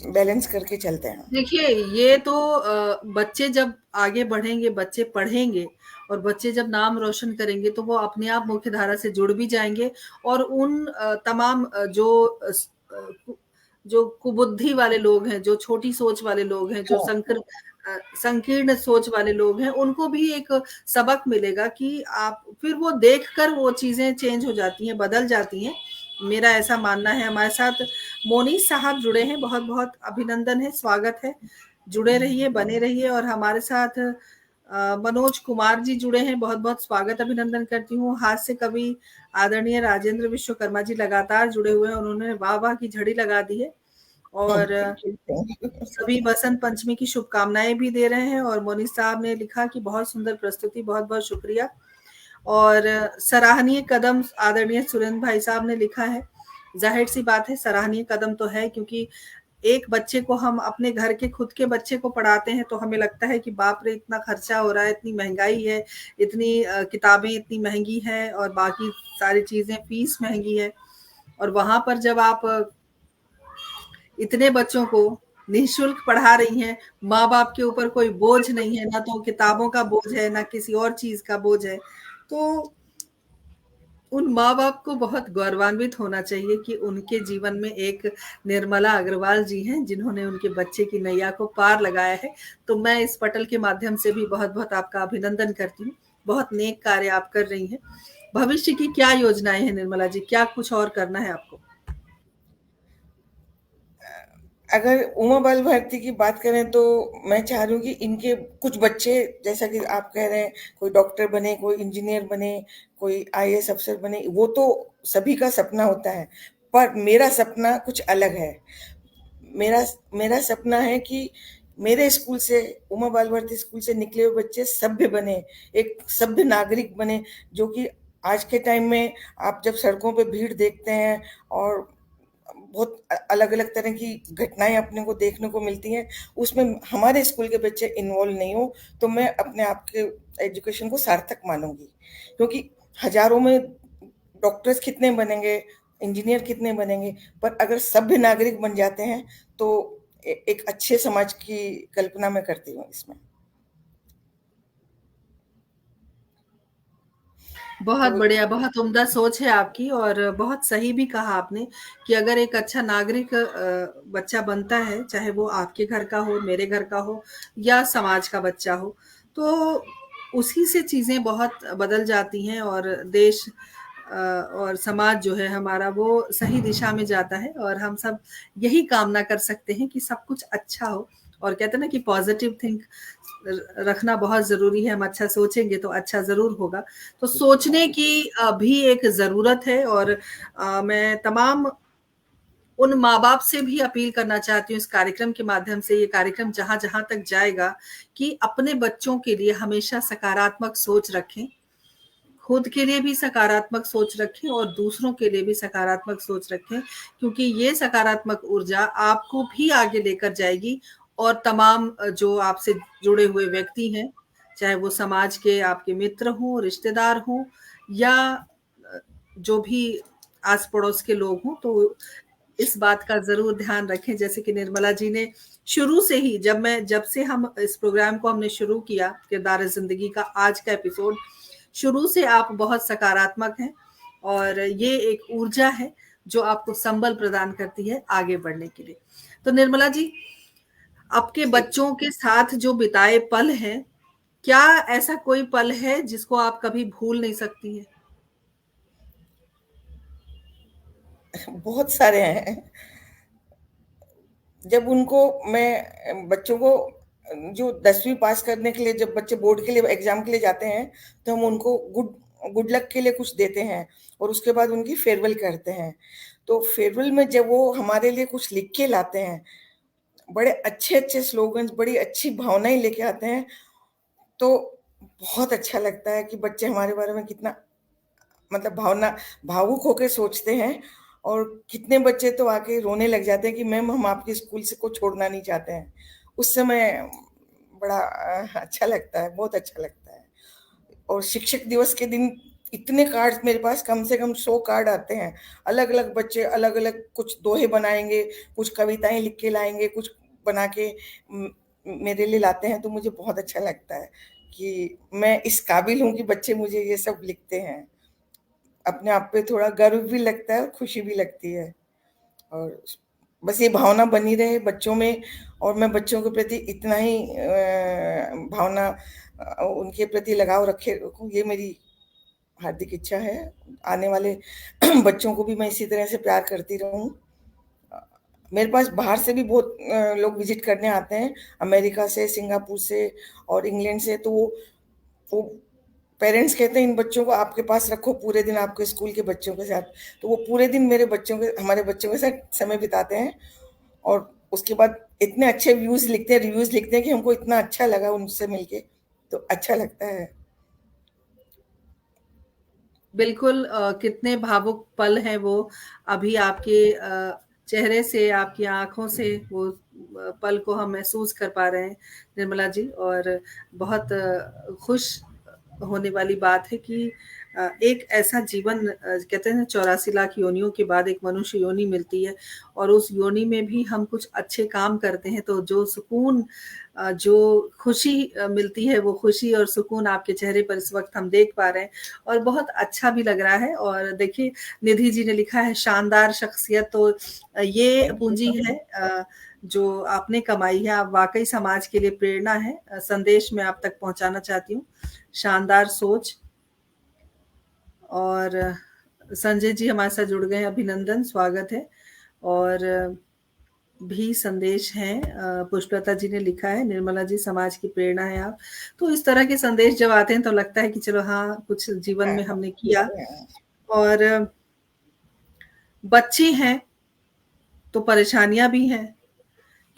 बैलेंस करके चलते हैं। देखिए, ये तो बच्चे जब आगे बढ़ेंगे, बच्चे पढ़ेंगे और बच्चे जब नाम रोशन करेंगे, तो वो अपने आप मुख्य धारा से जुड़ भी जाएँगे और उन तमाम जो कुबुद्धि वाले लोग हैं, जो छोटी सोच वाले लोग हैं, जो हाँ, संकीर्ण सोच वाले लोग हैं, उनको भी एक सबक मिलेगा कि आप फिर वो देखकर वो चीज़ें चेंज हो जाती हैं, बदल जाती हैं। मेरा ऐसा मानना है। हमारे साथ मोनीश साहब जुड़े हैं, बहुत-बहुत अभिनंदन है, स्वागत है। जुड़े रहिए, बने रहिए और हमारे साथ मनोज कुमार जी जुड़े हैं, बहुत-बहुत स्वागत अभिनंदन करती हूँ। हास्य कवि आदरणीय राजेंद्र विश्वकर्मा जी लगातार जुड़े हुए हैं, उन्होंने वाह-वाह की झड़ी लगा दी है और थैंक यू, थैंक यू। सभी बसंत पंचमी की शुभकामनाएँ भी दे रहे हैं और मोनीश साहब ने लिखा कि बहुत सुंदर प्रस्तुति, बहुत-बहुत शुक्रिया। और सराहनीय कदम आदरणीय सुरेंद्र भाई साहब ने लिखा है। ज़ाहिर-सी बात है सराहनीय कदम तो है क्योंकि एक बच्चे को हम अपने घर के खुद के बच्चे को पढ़ाते हैं तो हमें लगता है कि बाप रे! इतना खर्चा हो रहा है, इतनी महँगाई है, इतनी किताबें इतनी महँगी हैं और बाकी सारी चीज़ें फीस महँगी है। और वहाँ पर जब आप इतने बच्चों को निःशुल्क पढ़ा रही हैं, माँ-बाप के ऊपर कोई बोझ नहीं है, ना तो किताबों का बोझ है, ना किसी और चीज़ का बोझ है। तो उन माँ-बाप को बहुत गौरवान्वित होना चाहिए कि उनके जीवन में एक निर्मला अग्रवाल जी हैं, जिन्होंने उनके बच्चे की नैया को पार लगाया है। तो मैं इस पटल के माध्यम से भी बहुत-बहुत आपका अभिनंदन करती हूँ। बहुत नेक कार्य आप कर रही हैं। भविष्य की क्या योजनाएँ हैं निर्मला जी? क्या कुछ और करना है आपको? अगर उमा बाल भारती की बात करें तो मैं चाह रही हूँ कि इनके कुछ बच्चे, जैसा कि आप कह रहे हैं, कोई डॉक्टर बने, कोई इंजीनियर बने, कोई आईएएस अफसर बने, वो तो सभी का सपना होता है। पर मेरा सपना कुछ अलग है। मेरा मेरा सपना है कि मेरे स्कूल से, उमा बाल भारती स्कूल से निकले हुए बच्चे सभ्य बने, एक सभ्य नागरिक बने, जो कि आज के टाइम में आप जब सड़कों पे भीड़ देखते हैं और बहुत अलग-अलग तरह की घटनाएँ अपने को देखने को मिलती हैं, उसमें हमारे स्कूल के बच्चे इन्वॉल्व नहीं हो, तो मैं अपने आप के एजुकेशन को सार्थक मानूँगी। क्योंकि हज़ारों में डॉक्टर्स कितने बनेंगे, इंजीनियर कितने बनेंगे, पर अगर सभ्य नागरिक बन जाते हैं, तो एक अच्छे समाज की कल्पना मैं करती हूँ इसमें। बहुत तो बढ़िया, बहुत उम्दा सोच है आपकी और बहुत सही भी कहा आपने कि अगर एक अच्छा नागरिक बच्चा बनता है, चाहे वो आपके घर का हो, मेरे घर का हो या समाज का बच्चा हो, तो उसी से चीज़ें बहुत बदल जाती हैं और देश और समाज जो है हमारा वो सही दिशा में जाता है और हम सब यही कामना कर सकते हैं कि सब कुछ अच्छा हो और कहते हैं ना कि पॉजिटिव थिंक रखना बहुत ज़रूरी है। हम अच्छा सोचेंगे तो अच्छा ज़रूर होगा। तो सोचने की भी एक ज़रूरत है और मैं तमाम उन माँ-बाप से भी अपील करना चाहती हूँ इस कार्यक्रम के माध्यम से, ये कार्यक्रम जहाँ-जहाँ तक जाएगा कि अपने बच्चों के लिए हमेशा सकारात्मक सोच रखें। खुद के लिए भी सकारात्मक सोच रखें और दूसरों के लिए भी सकारात्मक सोच रखें क्योंकि ये सकारात्मक ऊर्जा आपको भी आगे लेकर जाएगी और तमाम जो आपसे जुड़े हुए व्यक्ति हैं, चाहे वो समाज के आपके मित्र हों, रिश्तेदार हों या जो भी आस-पड़ोस के लोग हों, तो इस बात का ज़रूर ध्यान रखें जैसे कि निर्मला जी ने शुरू से ही जब से हम इस प्रोग्राम को हमने शुरू किया, किरदार ज़िंदगी का आज का एपिसोड, शुरू से आप बहुत सकारात्मक हैं और ये एक ऊर्जा है जो आपको संबल प्रदान करती है आगे बढ़ने के लिए। तो निर्मला जी, आपके जी, बच्चों के साथ जो बिताए पल हैं, क्या ऐसा कोई पल है जिसको आप कभी भूल नहीं सकती हैं? बहुत सारे हैं। जब उनको मैं बच्चों को जो 10वीं पास करने के लिए जब बच्चे बोर्ड के लिए एग्जाम के लिए जाते हैं, तो हम उनको गुड गुड लक के लिए कुछ देते हैं और उसके बाद उनकी फेयरवेल करते हैं। तो फेयरवेल में जब वो हमारे लिए कुछ लिख के लाते हैं, बड़े अच्छे-अच्छे स्लोगन्स, बड़ी अच्छी भावनाएँ लेके आते हैं, तो बहुत अच्छा लगता है कि बच्चे हमारे बारे में कितना मतलब भावुक होके सोचते हैं। और कितने बच्चे तो आके रोने लग जाते हैं कि मैम हम आपके स्कूल से को छोड़ना नहीं चाहते हैं। उस समय बड़ा अच्छा लगता है, बहुत अच्छा लगता है। और शिक्षक दिवस के दिन इतने कार्ड्स मेरे पास कम से कम 100 कार्ड आते हैं। अलग-अलग बच्चे अलग-अलग कुछ दोहे बनाएँगे, कुछ कविताएँ लिख के लाएँगे, कुछ बना के मेरे लिए लाते हैं, तो मुझे बहुत अच्छा लगता है कि मैं इस काबिल हूँ कि बच्चे मुझे ये सब लिखते हैं। अपने आप पे थोड़ा गर्व भी लगता है और खुशी भी लगती है। और बस ये भावना बनी रहे बच्चों में, और मैं बच्चों के प्रति इतना ही भावना उनके प्रति लगाव रखे रखूँ, ये मेरी हार्दिक इच्छा है। आने वाले बच्चों को भी मैं इसी तरह से प्यार करती रहूँ। मेरे पास बाहर से भी बहुत लोग विज़िट करने आते हैं, अमेरिका से, सिंगापुर से और इंग्लैंड से। तो वो पेरेंट्स कहते हैं इन बच्चों को आपके पास रखो पूरे दिन आपके स्कूल के बच्चों के साथ। तो वो पूरे दिन हमारे बच्चों के साथ समय बिताते हैं और उसके बाद इतने अच्छे रिव्यूज़ लिखते हैं कि हमको इतना अच्छा लगा उनसे मिलके, तो अच्छा लगता है। बिल्कुल कितने भावुक पल हैं वो अभी आपके चेहरे से, आपकी आँखों से वो पल को हम महसूस कर पा रहे हैं निर्मला जी। और बहुत खुश होने वाली बात है कि एक ऐसा जीवन कहते हैं ना 84 लाख योनियों के बाद एक मनुष्य योनि मिलती है और उस योनि में भी हम कुछ अच्छे काम करते हैं, तो जो सुकून जो खुशी मिलती है, वो खुशी और सुकून आपके चेहरे पर इस वक़्त हम देख पा रहे हैं और बहुत अच्छा भी लग रहा है। और देखिए निधि जी ने लिखा है शानदार शख्सियत, तो ये थैंक यू। पूंजी है जो आपने कमाई है, आप वाक़ई समाज के लिए प्रेरणा है। संदेश मैं आप तक पहुँचाना चाहती हूँ, शानदार सोच। और संजय जी हमारे साथ जुड़ गए हैं, अभिनंदन, स्वागत है। और भी संदेश हैं, पुष्पलता जी ने लिखा है, निर्मला जी समाज की प्रेरणा है आप। तो इस तरह के संदेश जब आते हैं तो लगता है कि चलो हाँ, कुछ जीवन हाँ, में हमने किया। हाँ, और बच्चे हैं, तो परेशानियाँ भी हैं,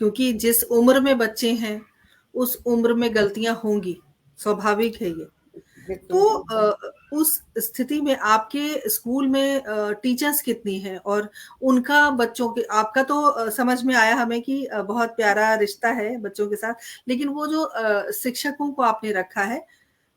क्योंकि जिस उम्र में बच्चे हैं, उस उम्र में गलतियाँ होंगी, स्वाभाविक है ये। बिल्कुल तो है। उस स्थिति में आपके स्कूल में टीचर्स कितनी हैं और उनका बच्चों के आपका तो समझ में आया हमें कि बहुत प्यारा रिश्ता है बच्चों के साथ, लेकिन वो जो शिक्षकों को आपने रखा है,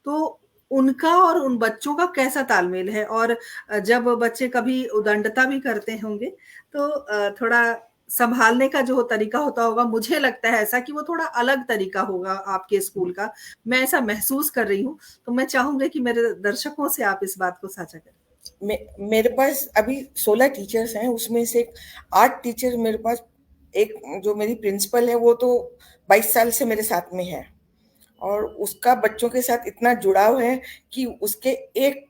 तो उनका और उन बच्चों का कैसा तालमेल है? और जब बच्चे कभी उदंडता भी करते होंगे, तो थोड़ा सँभालने का जो तरीका होता होगा, मुझे लगता है ऐसा कि वो थोड़ा अलग तरीका होगा आपके स्कूल का। मैं ऐसा महसूस कर रही हूँ, तो मैं चाहूँगी कि मेरे दर्शकों से आप इस बात को साझा करें। मेरे पास अभी 16 टीचर्स हैं, उसमें से 8 टीचर मेरे पास, एक जो मेरी प्रिंसिपल है वो तो 22 साल से मेरे साथ में है और उसका बच्चों के साथ इतना जुड़ाव है कि उसके एक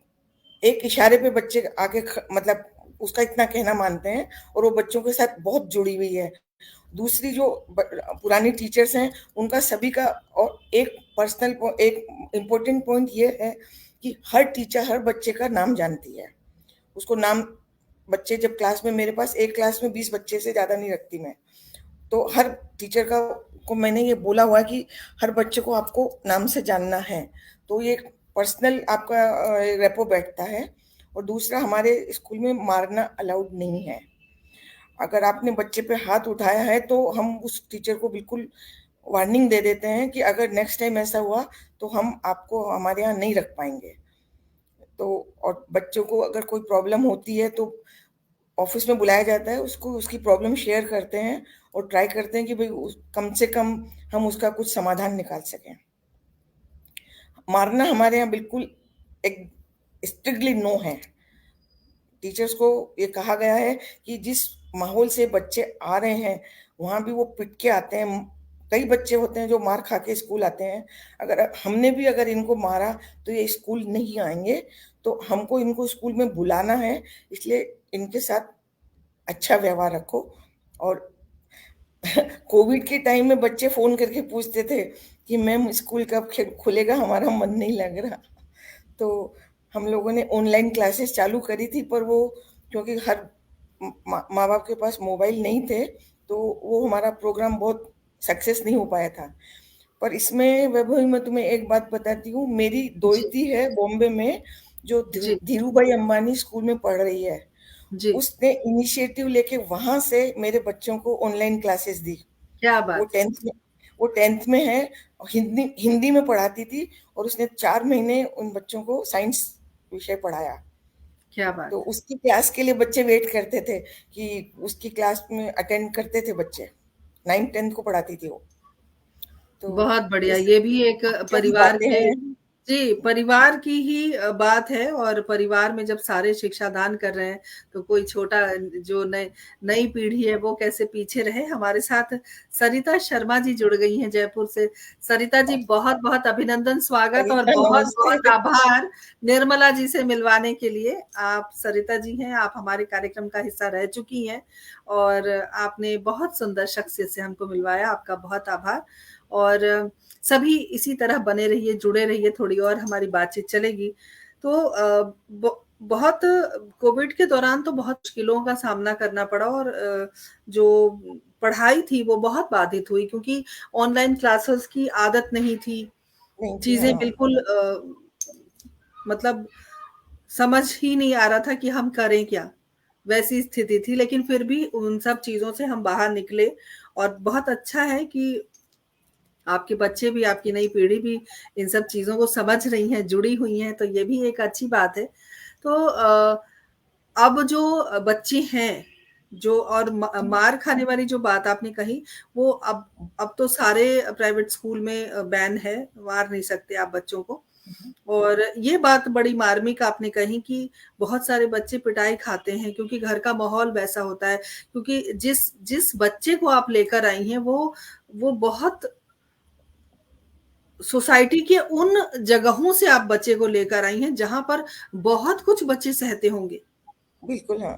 एक इशारे पे बच्चे आगे मतलब उसका इतना कहना मानते हैं और वो बच्चों के साथ बहुत जुड़ी हुई है। दूसरी जो पुरानी टीचर्स हैं उनका सभी का, और एक इम्पोर्टेंट पॉइंट ये है कि हर टीचर हर बच्चे का नाम जानती है। उसको नाम, बच्चे जब क्लास में, मेरे पास एक क्लास में 20 बच्चे से ज़्यादा नहीं रखती मैं, तो हर टीचर का को मैंने ये बोला हुआ है कि हर बच्चे को आपको नाम से जानना है। तो ये पर्सनल आपका रेपो बैठता है। और दूसरा, हमारे स्कूल में मारना अलाउड नहीं है। अगर आपने बच्चे पे हाथ उठाया है तो हम उस टीचर को बिल्कुल वार्निंग दे देते हैं कि अगर नेक्स्ट टाइम ऐसा हुआ तो हम आपको हमारे यहाँ नहीं रख पाएंगे। तो और बच्चों को अगर कोई प्रॉब्लम होती है तो ऑफिस में बुलाया जाता है, उसको उसकी प्रॉब्लम शेयर करते हैं और ट्राई करते हैं कि भाई कम से कम हम उसका कुछ समाधान निकाल सकें। मारना हमारे यहाँ बिल्कुल एक स्ट्रिक्टली नो है। टीचर्स को ये कहा गया है कि जिस माहौल से बच्चे आ रहे हैं वहां भी वो पिट के आते हैं। कई बच्चे होते हैं जो मार खा के स्कूल आते हैं। अगर हमने भी अगर इनको मारा तो ये स्कूल नहीं आएंगे। तो हमको इनको स्कूल में बुलाना है, इसलिए इनके साथ अच्छा व्यवहार रखो। और कोविड के टाइम में बच्चे फ़ोन करके पूछते थे कि मैम स्कूल कब खुलेगा, हमारा मन नहीं लग रहा। तो हम लोगों ने ऑनलाइन क्लासेस चालू करी थी, पर वो क्योंकि हर माँ बाप के पास मोबाइल नहीं थे, तो वो हमारा प्रोग्राम बहुत सक्सेस नहीं हो पाया था। पर इसमें वैभवी, मैं तुम्हें एक बात बताती हूँ, मेरी जी, दोस्ती है बॉम्बे में, जो जी, धीरू भाई अंबानी स्कूल में पढ़ रही है। जी। उसने इनिशिएटिव लेके वहां से मेरे बच्चों को ऑनलाइन क्लासेस दी। क्या वो बात है! 10th में वो 10th में है, और हिंदी हिंदी में पढ़ाती थी, और उसने 4 महीने उन बच्चों को साइंस विषय पढ़ाया। क्या तो बात है! उसकी क्लास के लिए बच्चे वेट करते थे कि उसकी क्लास में अटेंड करते थे बच्चे। 9th 10th को पढ़ाती थी वो। तो बहुत बढ़िया। इस ये भी एक बच्चों की परिवार बातें के हैं। जी, परिवार की ही बात है और परिवार में जब सारे शिक्षादान कर रहे हैं, तो कोई छोटा जो नई पीढ़ी है, वो कैसे पीछे रहे। हमारे साथ सरिता शर्मा जी जुड़ गई हैं जयपुर से। सरिता जी, बहुत-बहुत अभिनंदन, स्वागत और सरिता नमस्ते। बहुत-बहुत आभार निर्मला जी से मिलवाने के लिए। आप सरिता जी हैं, आप हमारे कार्यक्रम का हिस्सा रह चुकी हैं और आपने बहुत सुंदर शख्सियत से हमको मिलवाया, आपका बहुत आभार। और सभी इसी तरह बने रहिए, जुड़े रहिए, थोड़ी और हमारी बातचीत चलेगी। तो बहुत कोविड के दौरान तो बहुत मुश्किलों का सामना करना पड़ा और जो पढ़ाई थी वो बहुत बाधित हुई क्योंकि ऑनलाइन क्लासेस की आदत नहीं थी। नहीं थी, चीज़ें हाँ। बिल्कुल मतलब समझ ही नहीं आ रहा था कि हम करें क्या? वैसी स्थिति थी, लेकिन फिर भी उन सब चीज़ों से हम बाहर निकले और बहुत अच्छा है कि आपके बच्चे भी, आपकी नई पीढ़ी भी इन सब चीज़ों को समझ रही हैं, जुड़ी हुई हैं, तो ये भी एक अच्छी बात है। तो अब जो बच्चे हैं, जो और मार खाने वाली जो बात आपने कही, वो अब तो सारे प्राइवेट स्कूल में बैन है, मार नहीं सकते आप बच्चों को। और ये बात बड़ी मार्मिक आपने कही कि बहुत सारे बच्चे पिटाई खाते हैं क्योंकि घर का माहौल वैसा होता है, क्योंकि जिस जिस बच्चे को आप लेकर आई हैं, वो बहुत सोसाइटी के उन जगहों से आप बच्चे को लेकर आई हैं, जहाँ पर बहुत कुछ बच्चे सहते होंगे। बिल्कुल, हाँ।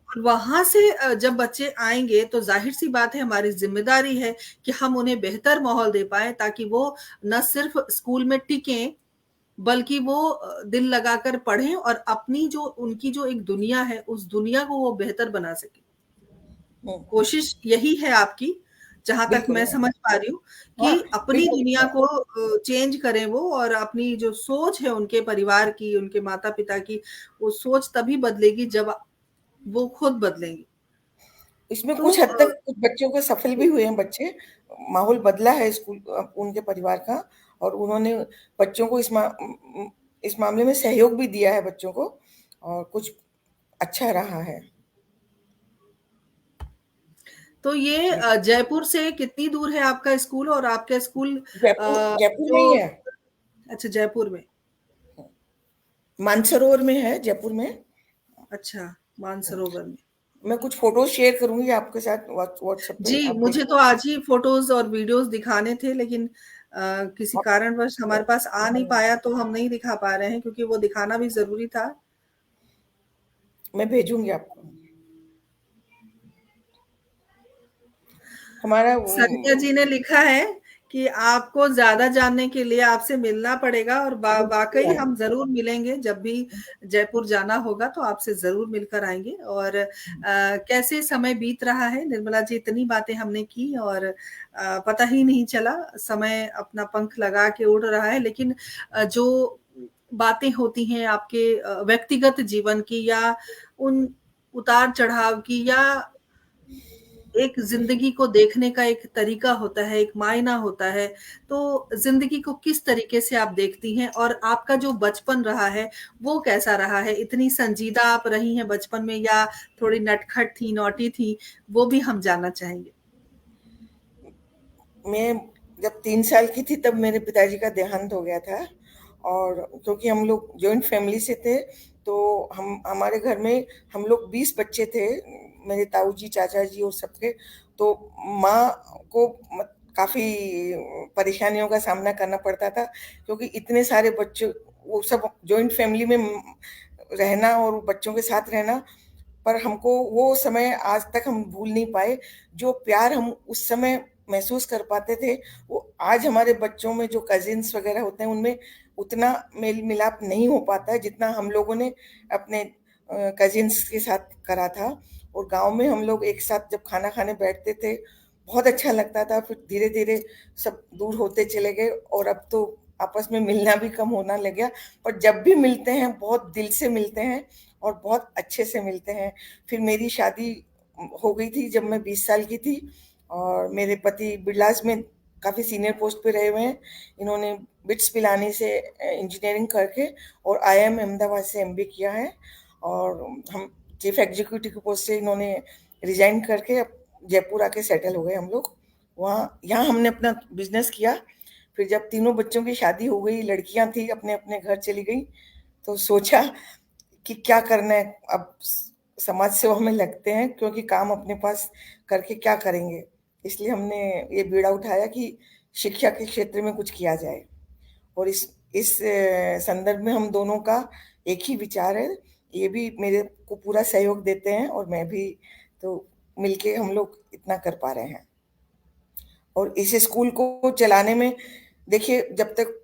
और वहाँ से जब बच्चे आएँगे तो ज़ाहिर-सी बात है हमारी ज़िम्मेदारी है कि हम उन्हें बेहतर माहौल दे पाएँ ताकि वो ना सिर्फ़ स्कूल में टिकें, बल्कि वो दिल लगाकर पढ़ें और अपनी जो उनकी जो एक दुनिया है, उस दुनिया को वो बेहतर बना सकें। हुँ, कोशिश यही है आपकी, जहाँ तक बिल्कुल, मैं हाँ। समझ पा रही हूँ हाँ, कि अपनी बिल्कुल, दुनिया हाँ। को चेंज करें वो और अपनी जो सोच है उनके परिवार की, उनके माता-पिता की, वो सोच तभी बदलेगी जब वो खुद बदलेंगे। इसमें तो कुछ हद तक कुछ बच्चों के सफल भी जी, हुए हैं बच्चे। माहौल बदला है स्कूल उनके परिवार का, और उन्होंने बच्चों को इस मामले में सहयोग भी दिया है बच्चों को, और कुछ अच्छा रहा है। तो ये जी। जयपुर से कितनी दूर है आपका स्कूल और आपका स्कूल जयपुर में ही जो है। अच्छा जयपुर में, मानसरोवर में है, जयपुर में। अच्छा मानसरोवर में। मैं कुछ फ़ोटोज़ शेयर करूँगी आपके साथ व्हाट्सएप पे, जी, आप मुझे तो देखना। आज ही फ़ोटोज़ और वीडियोज़ दिखाने थे लेकिन किसी आप कारणवश हमारे पास आ नहीं पाया तो हम नहीं दिखा पा रहे हैं क्योंकि वो दिखाना भी ज़रूरी था। मैं भेजूँगी आपको। हमारा सरिता जी ने लिखा है कि आपको ज़्यादा जानने के लिए आपसे मिलना पड़ेगा और बिल्कुल, वाक़ई हाँ। हम ज़रूर मिलेंगे जब भी जयपुर जाना होगा तो आपसे ज़रूर मिलकर आएँगे और कैसे समय बीत रहा है निर्मला जी इतनी बातें हमने की और पता ही नहीं चला समय अपना पंख लगा के उड़ रहा है लेकिन जो बातें होती हैं आपके व्यक्तिगत जीवन की या उन उतार-चढ़ाव की या एक ज़िंदगी को देखने का एक तरीका होता है, एक मायना होता है, तो ज़िंदगी को किस तरीके से आप देखती हैं और आपका जो बचपन रहा है, वो कैसा रहा है? इतनी संजीदा आप रही हैं बचपन में या थोड़ी नटखट थी, नॉटी थी, वो भी हम जानना चाहेंगे। मैं जब 3 साल की थी तब मेरे पिताजी का देहांत हो गया था, और क्योंकि हम लोग जॉइंट फैमिली से थे, तो हम हमारे घर में हम लोग 20 बच्चे थे, मेरे ताऊ जी, चाचा जी और सबके। तो माँ को काफ़ी परेशानियों का सामना करना पड़ता था, क्योंकि इतने सारे बच्चे, वो सब जॉइंट फैमिली में रहना और बच्चों के साथ रहना पर हमको वो समय आज तक हम भूल नहीं पाए। जो प्यार हम उस समय महसूस कर पाते थे, वो आज हमारे बच्चों में जो कजिन्स वगैरह होते हैं उनमें उतना मेल मिलाप नहीं हो पाता है जितना हम लोगों ने अपने कजिन्स के साथ करा था। और गांव में हम लोग एक साथ जब खाना खाने बैठते थे, बहुत अच्छा लगता था। फिर धीरे धीरे सब दूर होते चले गए और अब तो आपस में मिलना भी कम होना लग गया। पर जब भी मिलते हैं बहुत दिल से मिलते हैं और बहुत अच्छे से मिलते हैं। फिर मेरी शादी हो गई थी जब मैं 20 साल की थी, और मेरे पति बिरलास में काफ़ी सीनियर पोस्ट पे रहे हुए हैं। इन्होंने बिट्स पिलानी से इंजीनियरिंग करके और आईआईएम अहमदाबाद से एमबीए किया है। और हम चीफ एग्जीक्यूटिव की पोस्ट से इन्होंने रिजाइन करके अब जयपुर आके सेटल हो गए हम लोग। वहाँ यहाँ हमने अपना बिजनेस किया। फिर जब तीनों बच्चों की शादी हो गई, लड़कियां थी, अपने अपने घर चली गई, तो सोचा कि क्या करना है अब। समाज सेवा में लगते हैं क्योंकि काम अपने पास करके क्या करेंगे। इसलिए हमने ये बीड़ा उठाया कि शिक्षा के क्षेत्र में कुछ किया जाए। और इस संदर्भ में हम दोनों का एक ही विचार है। ये भी मेरे को पूरा सहयोग देते हैं और मैं भी, तो मिलके हम लोग इतना कर पा रहे हैं। और इस स्कूल को चलाने में देखिए, जब तक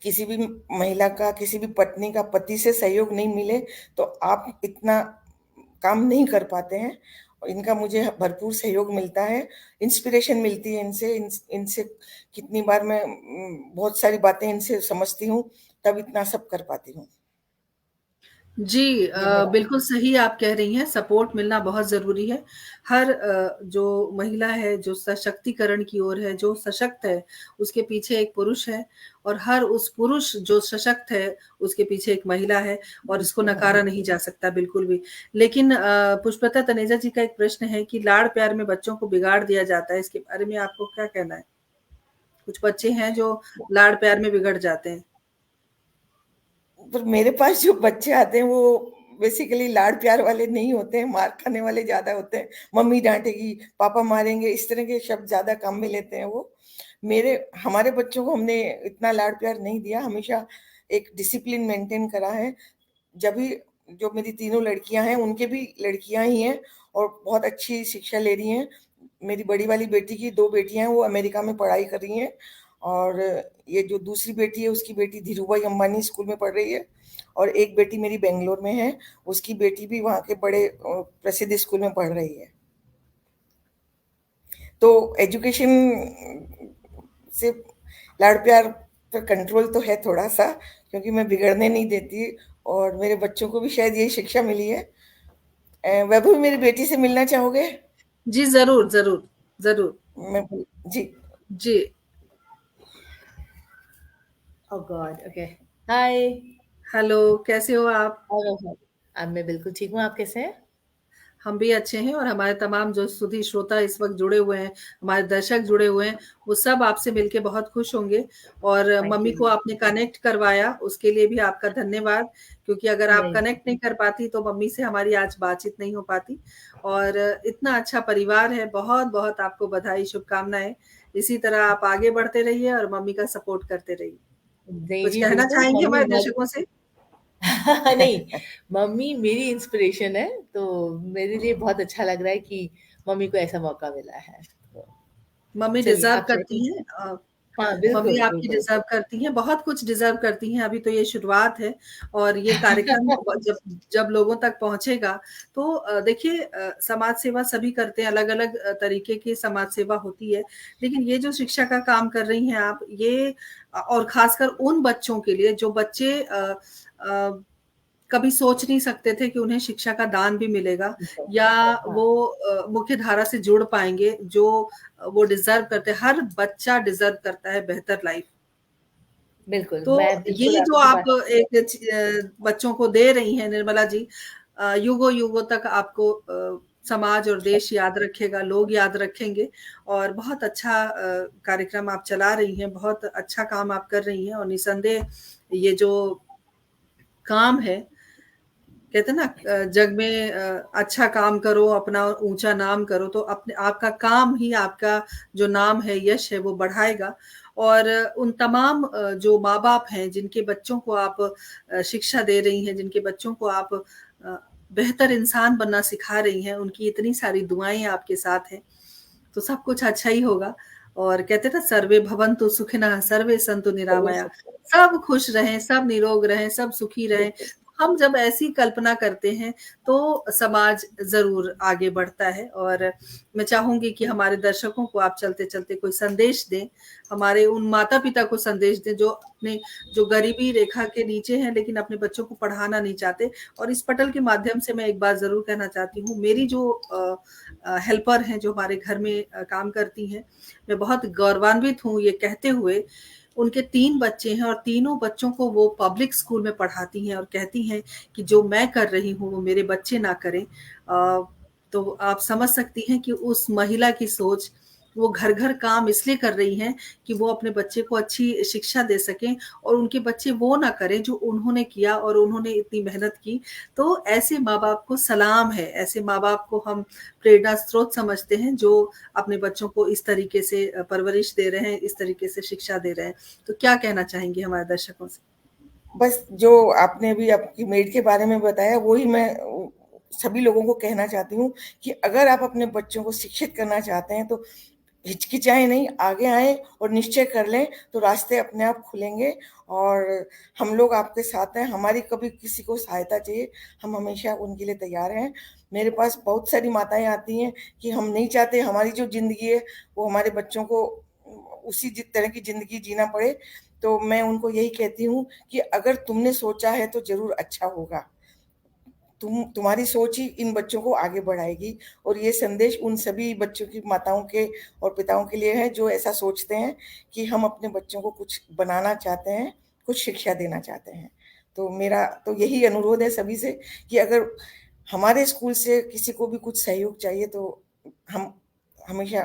किसी भी महिला का, किसी भी पत्नी का पति से सहयोग नहीं मिले तो आप इतना काम नहीं कर पाते हैं। और इनका मुझे भरपूर सहयोग मिलता है, इंस्पिरेशन मिलती है इनसे। इनसे कितनी बार मैं बहुत सारी बातें इनसे समझती हूँ, तब इतना सब कर पाती हूँ। जी ये मेरा। बिल्कुल सही आप कह रही हैं, सपोर्ट मिलना बहुत ज़रूरी है। हर जो महिला है, जो सशक्तिकरण की ओर है, जो सशक्त है, उसके पीछे एक पुरुष है, और हर उस पुरुष जो सशक्त है, उसके पीछे एक महिला है, और इसको नकारा नहीं जा सकता बिल्कुल भी। लेकिन पुष्पलता तनेजा जी का एक प्रश्न है कि लाड़-प्यार में बच्चों को बिगाड़ दिया जाता है, इसके बारे में आपको क्या कहना है? कुछ बच्चे हैं जो लाड़-प्यार में बिगड़ जाते हैं। पर मेरे पास जो बच्चे आते हैं वो बेसिकली लाड़ प्यार वाले नहीं होते हैं, मार खाने वाले ज्यादा होते हैं। मम्मी डांटेगी, पापा मारेंगे, इस तरह के शब्द ज्यादा काम में लेते हैं वो। मेरे हमारे बच्चों को हमने इतना लाड़ प्यार नहीं दिया, हमेशा एक डिसिप्लिन मेंटेन करा है। जब भी जो मेरी तीनों लड़कियां हैं, उनके भी लड़कियां ही हैं और बहुत अच्छी शिक्षा ले रही हैं। मेरी बड़ी वाली बेटी की 2 बेटियां हैं, वो अमेरिका में पढ़ाई कर रही हैं। और ये जो दूसरी बेटी है, उसकी बेटी धीरूभाई अंबानी स्कूल में पढ़ रही है। और एक बेटी मेरी बेंगलोर में है, उसकी बेटी भी वहाँ के बड़े प्रसिद्ध स्कूल में पढ़ रही है। तो एजुकेशन से लाड़ प्यार पर कंट्रोल तो है थोड़ा सा, क्योंकि मैं बिगड़ने नहीं देती। और मेरे बच्चों को भी शायद यही शिक्षा मिली है। वैभव, मेरी बेटी से मिलना चाहोगे? जी, ज़रूर, ज़रूर, ज़रूर। मैं जी। जी। ओह गॉड, ओके। हाय। हेलो, कैसे हो आप? अब मैं बिल्कुल ठीक हूँ, आप कैसे हैं? हम भी अच्छे हैं, और हमारे तमाम जो सुधी श्रोता इस वक़्त जुड़े हुए हैं, हमारे दर्शक जुड़े हुए हैं, वो सब आपसे मिलके बहुत खुश होंगे। और थैंक मम्मी यू। को आपने कनेक्ट करवाया, उसके लिए भी आपका धन्यवाद, क्योंकि अगर आप नहीं, कनेक्ट नहीं कर पाती तो मम्मी से हमारी आज बातचीत नहीं हो पाती। और इतना अच्छा परिवार है, बहुत-बहुत आपको बधाई, शुभकामनाएँ। इसी तरह आप आगे बढ़ते रहिए और मम्मी का सपोर्ट करते रहिए। नहीं कुछ जी, कहना बिल्कुल चाहेंगे मम्मी हमारे दर्शकों से? नहीं, मम्मी मेरी इंस्पिरेशन है, तो मेरे लिए बहुत अच्छा लग रहा है कि मम्मी को ऐसा मौका मिला है। तो मम्मी चलिए डिज़र्व आपसे करती हैं, हाँ, मम्मी बिल्कुल, आपकी बिल्कुल। डिज़र्व करती हैं, बहुत कुछ डिज़र्व करती हैं, अभी तो ये शुरुआत है। और ये कार्यक्रम जब जब लोगों तक पहुँचेगा तो देखिए, समाज सेवा सभी करते हैं, अलग-अलग तरीके की समाज सेवा होती है। लेकिन ये जो शिक्षा का काम कर रही हैं आप, ये और ख़ासकर उन बच्चों के लिए जो बच्चे अ, कभी सोच नहीं सकते थे कि उन्हें शिक्षा का दान भी मिलेगा, या हाँ, वो मुख्य धारा से जुड़ पाएँगे, जो वो डिज़र्व करते हैं। हर बच्चा डिज़र्व करता है बेहतर लाइफ़। बिल्कुल, तो मैं बिल्कुल ये जो आपकी आप बात से एक बच्चों को दे रही हैं निर्मला जी, युगों-युगों तक आपको समाज और देश याद रखेगा, लोग याद रखेंगे। और बहुत अच्छा कार्यक्रम आप चला रही हैं, बहुत अच्छा काम आप कर रही हैं, और निसंदेह ये जो काम है, कहते हैं ना, जग में अच्छा काम करो, अपना ऊँचा नाम करो, तो अपने आपका काम ही आपका जो नाम है, यश है, वो बढ़ाएगा। और उन तमाम जो माँ-बाप हैं, जिनके बच्चों को आप शिक्षा दे रही हैं, जिनके बच्चों को आप बेहतर इंसान बनना सिखा रही हैं, उनकी इतनी सारी दुआएँ आपके साथ हैं, तो सब कुछ अच्छा ही होगा। और कहते हैं ना, सर्वे भवन्तु सुखिनः, सर्वे सन्तु सर्वे निरामया, सुखिनः। सब खुश रहें, सब निरोग रहें, सब सुखी रहें। बिल्कुल। हम जब ऐसी कल्पना करते हैं, तो समाज ज़रूर आगे बढ़ता है। और मैं चाहूँगी कि हमारे दर्शकों को आप चलते-चलते कोई संदेश दें, हमारे उन माता-पिता को संदेश दें जो गरीबी रेखा के नीचे हैं, लेकिन अपने बच्चों को पढ़ाना नहीं चाहते। और इस पटल के माध्यम से मैं एक बात ज़रूर कहना चाहती हूँ, मेरी जो हेल्पर हैं, जो हमारे घर में काम करती हैं, मैं बहुत गौरवान्वित हूँ ये कहते हुए, उनके 3 बच्चे हैं और तीनों बच्चों को वो पब्लिक स्कूल में पढ़ाती हैं और कहती हैं कि जो मैं कर रही हूँ, वो मेरे बच्चे ना करें। तो आप समझ सकती हैं कि उस महिला की सोच, वो घर-घर काम इसलिए कर रही हैं कि वो अपने बच्चे को अच्छी शिक्षा दे सकें और उनके बच्चे वो ना करें जो उन्होंने किया और उन्होंने इतनी मेहनत की। तो ऐसे माँ-बाप को सलाम है, ऐसे माँ-बाप को हम प्रेरणा स्रोत समझते हैं, जो अपने बच्चों को इस तरीके से परवरिश दे रहे हैं, इस तरीके से शिक्षा दे रहे हैं। तो क्या कहना चाहेंगी हमारे दर्शकों से? बस जो आपने अभी आपकी मेड के बारे में बताया, वही मैं सभी लोगों को कहना चाहती हूँ कि अगर आप अपने बच्चों को शिक्षित करना चाहते हैं, तो हिचकिचाएँ नहीं, आगे आएँ और निश्चय कर लें, तो रास्ते अपने आप खुलेंगे और हम लोग आपके साथ हैं। हमारी कभी किसी को सहायता चाहिए, हम हमेशा उनके लिए तैयार हैं। मेरे पास बहुत सारी माताएँ आती हैं कि हम नहीं चाहते हमारी जो ज़िंदगी है, वो हमारे बच्चों को उसी तरह की ज़िंदगी जीना पड़े। तो मैं उनको यही कहती हूँ कि अगर तुमने सोचा है, तो ज़रूर अच्छा होगा। तुम्हारी सोच ही इन बच्चों को आगे बढ़ाएगी। और ये संदेश उन सभी बच्चों की माताओं के और पिताओं के लिए है जो ऐसा सोचते हैं कि हम अपने बच्चों को कुछ बनाना चाहते हैं, कुछ शिक्षा देना चाहते हैं। तो मेरा तो यही अनुरोध है सभी से कि अगर हमारे स्कूल से किसी को भी कुछ सहयोग चाहिए, तो हम हमेशा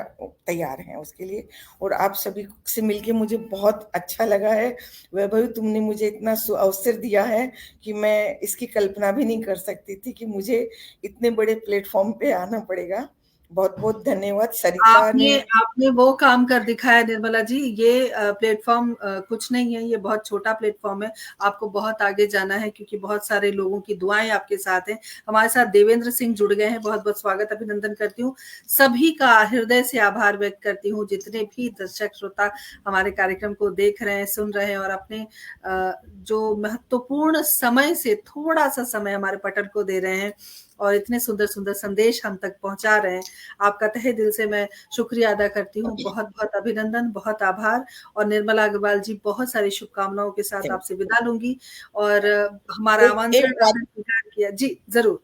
तैयार हैं उसके लिए। और आप सभी से मिलके मुझे बहुत अच्छा लगा है। वैभवी, तुमने मुझे इतना अवसर दिया है कि मैं इसकी कल्पना भी नहीं कर सकती थी कि मुझे इतने बड़े प्लेटफॉर्म पे आना पड़ेगा। बहुत-बहुत धन्यवाद सरिता ने। आपने आपने वो काम कर दिखाया निर्मला जी, ये प्लेटफ़ॉर्म कुछ नहीं है, ये बहुत छोटा प्लेटफ़ॉर्म है। आपको बहुत आगे जाना है, क्योंकि बहुत सारे लोगों की दुआएँ आपके साथ हैं। हमारे साथ देवेंद्र सिंह जुड़ गए हैं, बहुत-बहुत स्वागत, अभिनंदन करती हूँ। सभी का हृदय से आभार व्यक्त करती हूँ, जितने भी दर्शक श्रोता हमारे कार्यक्रम को देख रहे हैं, सुन रहे हैं और अपने जो महत्वपूर्ण समय से थोड़ा-सा समय हमारे पटल को दे रहे हैं और इतने सुंदर-सुंदर संदेश हम तक पहुँचा रहे हैं। आपका तहे दिल से मैं शुक्रिया अदा करती हूँ। बहुत-बहुत अभिनंदन, बहुत आभार। और निर्मला अग्रवाल जी, बहुत सारी शुभकामनाओं के साथ आपसे विदा लूँगी और हमारा एक आमंत्रण एक बात आपने स्वीकार किया। जी, ज़रूर।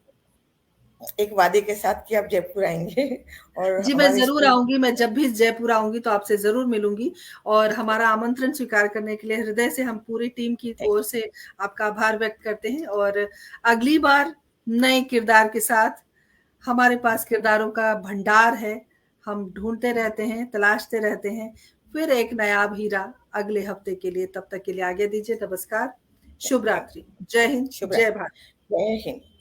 एक वादे के साथ कि आप जयपुर आएँगे और जी, मैं हमारे ज़रूर स्कूल। आऊँगी, मैं जब भी जयपुर आऊँगी तो आपसे ज़रूर मिलूँगी और हमारा आमंत्रण स्वीकार करने के लिए हृदय से हम पूरी टीम की ओर से आपका आभार व्यक्त करते हैं। और अगली बार नए किरदार के साथ, हमारे पास किरदारों का भंडार है, हम ढूँढते रहते हैं, तलाशते रहते हैं, फिर एक नायाब हीरा अगले हफ्ते के लिए। तब तक के लिए आज्ञा दीजिए, नमस्कार, शुभ रात्रि, जय हिंद, शुभ जय भारत। रात्रि। जय हिंद।